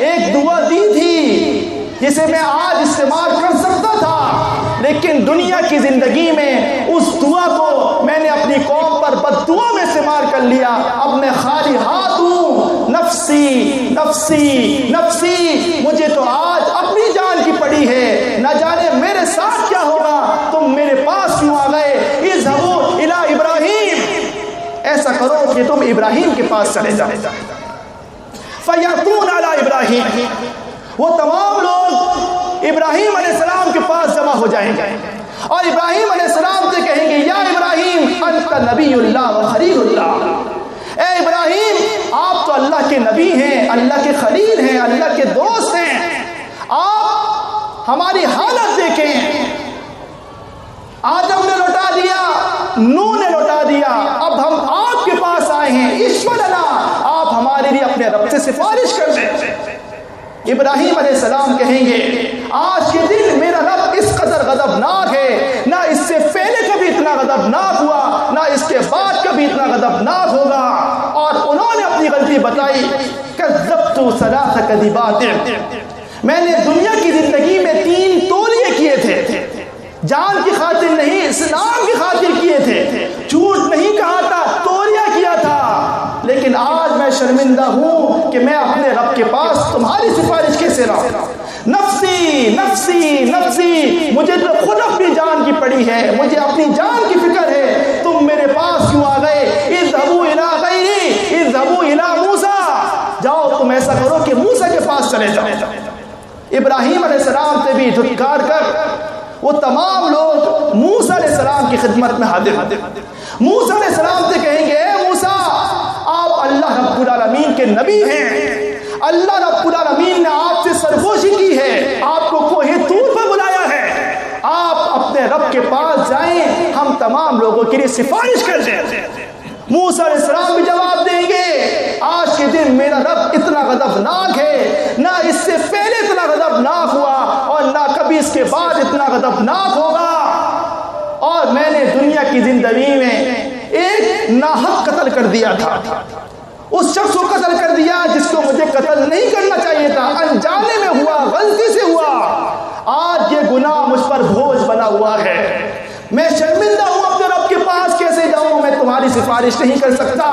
ایک دعا دی تھی جسے میں آج استعمال کر سکتا تھا، لیکن دنیا کی زندگی میں اس دعا کو میں نے اپنی قوم پر بد دعا میں استعمال کر لیا. اب میں خالی ہاتھ ہوں. نفسی نفسی نفسی. مجھے تو آج اپنی جان کی پڑی ہے، نہ جانے میرے ساتھ کیا ہوگا. تم میرے پاس کیوں آ گئے؟ اذهبوا الی ابراہیم. ایسا کرو کہ تم ابراہیم کے پاس چلے جائے. فیاتون علی ابراہیم. وہ تمام لوگ ابراہیم علیہ السلام کے پاس جمع ہو جائیں گے اور ابراہیم علیہ السلام سے کہیں گے یا ابراہیم انت نبی اللہ و خلیل اللہ. اے ابراہیم آپ تو اللہ کے نبی ہیں، اللہ کے خلیل ہیں، اللہ کے دوست ہیں. آپ ہماری حالت دیکھیں. آدم نے لوٹا دیا، نوح نے لوٹا دیا، اب ہم آپ کے پاس آئے ہیں. اشفع لنا. آپ ہمارے لیے اپنے رب سے سفارش کر دیں. ابراہیم علیہ السلام کہیں گے آج کے دن میرا رب اس قدر غضبناک ہے، نہ اس سے پہلے کبھی اتنا غضبناک ہوا، نہ اس کے بعد کبھی اتنا غضبناک ہوگا. اور انہوں نے اپنی غلطی بتائی. کذبت ثلاث کذبات. میں نے دنیا کی زندگی میں 3 تولیے کیے تھے. جان کی خاطر نہیں، اسلام کی خاطر کیے تھے. جھوٹ نہیں کہا تھا، تولیہ کیا تھا. لیکن آج میں شرمندہ ہوں کہ میں اپنے رب کے پاس تمہاری سفارش کیسے لاؤں. نفسی نفسی نفسی، مجھے تو خود اپنی جان کی پڑی ہے، مجھے اپنی جان کی فکر ہے، تم میرے پاس کیوں آ گئے؟ اذهبوا الی غیری اذهبوا الی موسیٰ، جاؤ تم ایسا کرو کہ موسیٰ کے پاس چلے جاؤ. ابراہیم علیہ السلام سے بھی دھتکار کر وہ تمام لوگ موسیٰ علیہ السلام کی خدمت میں حاضر. موسیٰ علیہ السلام سے کہیں گے اے موسیٰ، آپ اللہ رب العالمین کے نبی ہیں، اللہ رب العالمین نے آپ سے سرگوشی کی ہے، آپ کو کوہ طور پر بلایا ہے، آپ اپنے رب کے پاس جائیں، ہم تمام لوگوں کے لیے سفارش کر دیں. موسیٰ علیہ السلام بھی جواب دیں گے آج کے دن میرا رب اتنا غضبناک ہے، نہ اس سے پہلے اتنا غضبناک ہوا اور نہ کبھی اس کے بعد اتنا غضبناک ہوگا. اور میں نے دنیا کی زندگی میں ایک ناحق قتل کر دیا تھا، اس شخص کو قتل کر دیا جس کو مجھے قتل نہیں کرنا چاہیے تھا، انجانے میں ہوا، غلطی سے ہوا. آج یہ گناہ مجھ پر بوجھ بنا ہوا ہے، میں شرمندہ ہوں، اپنے رب کے پاس کیسے جاؤں؟ میں تمہاری سفارش نہیں کر سکتا.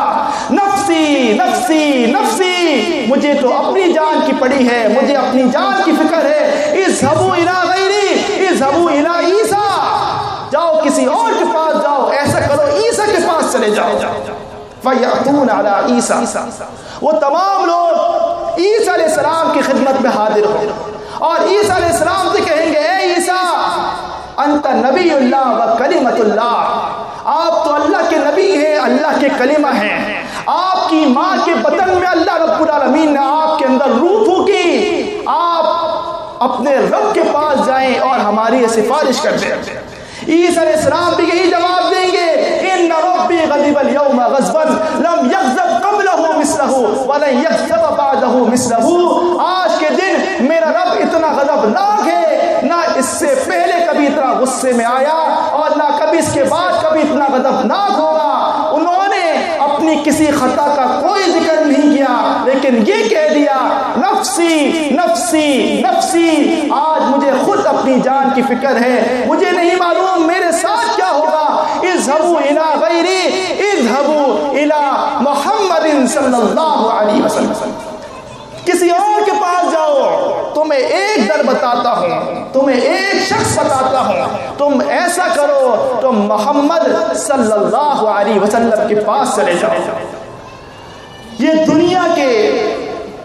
نفسی نفسی نفسی، مجھے تو اپنی جان کی پڑی ہے، مجھے اپنی جان کی فکر ہے. اذهبوا الی غیری اذهبوا الی عیسیٰ، جاؤ کسی اور کے پاس جاؤ، ایسا کرو عیسیٰ کے پاس چلے جاؤ. فَيَأْتُونَ عَلَىٰ عِيسَىٰ، وہ تمام لوگ عیسیٰ علیہ السلام کی خدمت میں حاضر ہوں اور عیسیٰ علیہ السلام سے کہیں گے اے عیسیٰ، انت نبی اللہ و کلمۃ اللہ، آپ تو اللہ کے نبی ہیں، اللہ کے کلمہ ہیں. آپ کی ماں کے بطن میں اللہ رب العالمین نے آپ کے اندر روح پھونکی، آپ اپنے رب کے پاس جائیں اور ہماری سفارش کر دیں. عیسیٰ علیہ السلام بھی یہی جواب دیں گے ان ربی غضب اليوم غضبا لم یغضب قبلہ مثلہ ولن یغضب بعدہ مثلہ. آج کے دن میرا رب اتنا غضبناک ہے، نہ اس سے پہلے کبھی اتنا غصے میں آیا اور نہ کبھی اس کے بعد کبھی اتنا غضبناک ہوگا. انہوں نے اپنی کسی خطا کا کوئی ذکر نہیں کیا، لیکن یہ کہہ دیا نفسی نفسی نفسی. آج مجھے خود اپنی جان کی فکر ہے، مجھے نہیں معلوم میرے ساتھ کیا ہوگا. اذهبوا الی غیری اذهبوا الی محمد صلی اللہ علیہ وسلم، کسی اور کے پاس جاؤ، تمہیں ایک در بتاتا ہوں، تمہیں ایک شخص بتاتا ہوں، تم ایسا کرو، تم محمد صلی اللہ علیہ وسلم کے پاس چلے جاؤ. یہ دنیا کے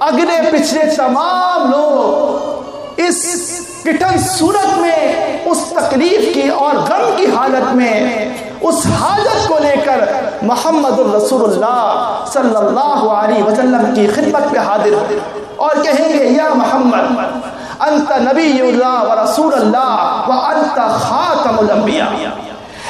اگلے پچھلے تمام لوگ اس کٹن صورت میں، اس تکلیف کی اور غم کی حالت میں، اس حاجت کو لے کر محمد الرسول اللہ صلی اللہ علیہ وسلم کی خدمت پہ حاضر ہو اور کہیں گے یا محمد انت نبی اللہ و رسول اللہ و انت خاتم الانبیاء.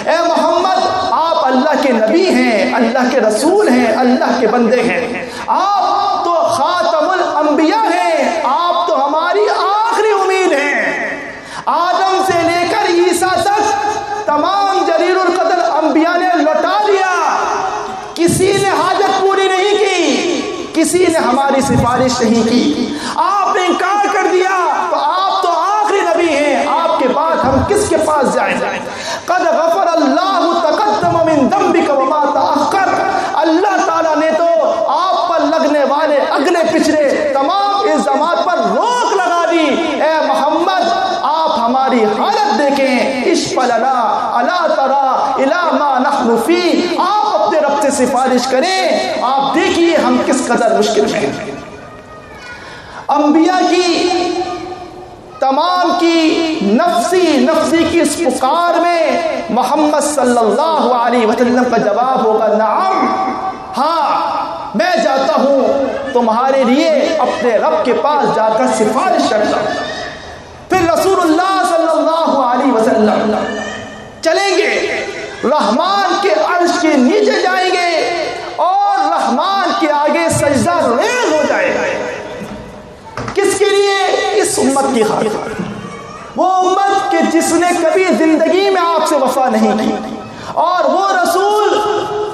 اے محمد، آپ اللہ کے نبی ہیں، اللہ کے رسول ہیں، اللہ کے بندے ہیں، آپ تو خاتم الانبیاء ہیں، آپ تو ہماری آخری امید ہیں. آدم سے لے کر عیسیٰ تک تمام جلیل القدر انبیاء نے لوٹا دیا، کسی نے حاجت پوری نہیں کی، کسی نے ہماری سفارش نہیں کی. آپ نے انکار کر دیا تو آپ تو آخری نبی ہیں، آپ کے بعد ہم کس کے پاس جائیں؟ قد غفر اللہ تقدم من ذنبک وما تأخر، اللہ تعالیٰ نے تو آپ پر لگنے والے اگلے پچھلے تمام الزامات پر روک لگا دی. اے محمد، آپ ہماری حالت دیکھیں، اشفع لنا الا تری الی ما نحن فی، آپ اپنے رب سے سفارش کریں، آپ دیکھیے ہم کس قدر مشکل میں ہیں. انبیاء کی تمام کی نفسی نفسی کی اس پکار میں محمد صلی اللہ علیہ وسلم کا جواب ہوگا نعم، ہاں میں جاتا ہوں تمہارے لیے اپنے رب کے پاس جا کر سفارش کرتا ہوں. پھر رسول اللہ صلی اللہ علیہ وسلم چلیں گے، رحمان کے عرش کے نیچے جائیں گے اور رحمان کے آگے سجدہ ریز ہو جائے گا. کس کے لیے؟ اس امت کی خاطر، وہ امت کہ جس نے کبھی زندگی میں آپ سے وفا نہیں کی، اور وہ رسول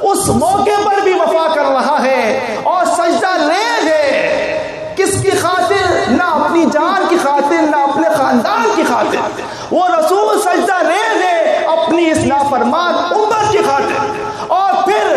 اس موقع پر بھی وفا کر رہا ہے اور سجدہ ریز ہے. کس کی خاطر؟ نہ اپنی جان کی خاطر، نہ اپنے خاندان کی خاطر، وہ رسول سجدہ ریز ہے اپنی اس نافرمان امت کی خاطر. اور پھر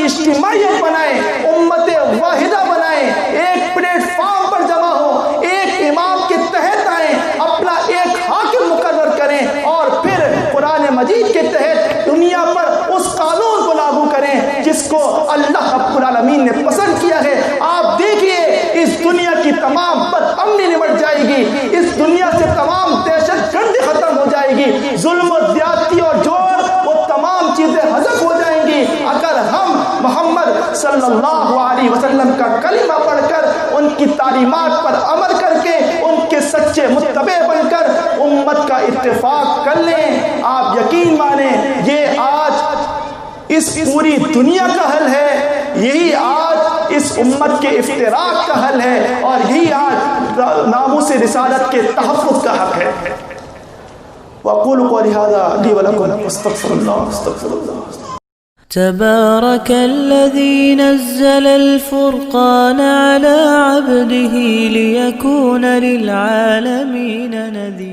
کی اجتماعیت بنائیں، امت واحدہ بنائیں، ایک پلیٹ فارم پر جمع ہو، ایک امام کے تحت آئیں، اپنا ایک حاکم مقرر کریں اور پھر قرآن مجید کے تحت دنیا پر اس قانون کو لاگو کریں جس کو اللہ رب العالمین نے پسند کیا ہے۔ آپ دیکھیے اس دنیا کی تمام بدامنی نمٹ جائے گی، اس دنیا سے تمام دہشت گردی ختم ہو جائے گی، ظلم و زیادتی اور جور وہ تمام چیزیں حذف ہو جائیں گی اگر ہم محمد صلی اللہ علیہ وسلم کا کلمہ پڑھ کر ان کی تعلیمات پر عمل کر کے ان کے سچے متبع بن کر امت کا اتفاق کر لیں۔ آپ یقین مانیں یہ آج اس پوری دنیا کا حل ہے، یہی آج اس امت کے افتراق کا حل ہے، اور یہی آج ناموس رسالت کے تحفظ کا حق ہے۔ وَأَقُولُ قَوْلِي هَذَا لِي وَلَكُمْ وَاسْتَغْفِرُ اللَّهَ تبارك الذي نزل الفرقان على عبده ليكون للعالمين نذيرا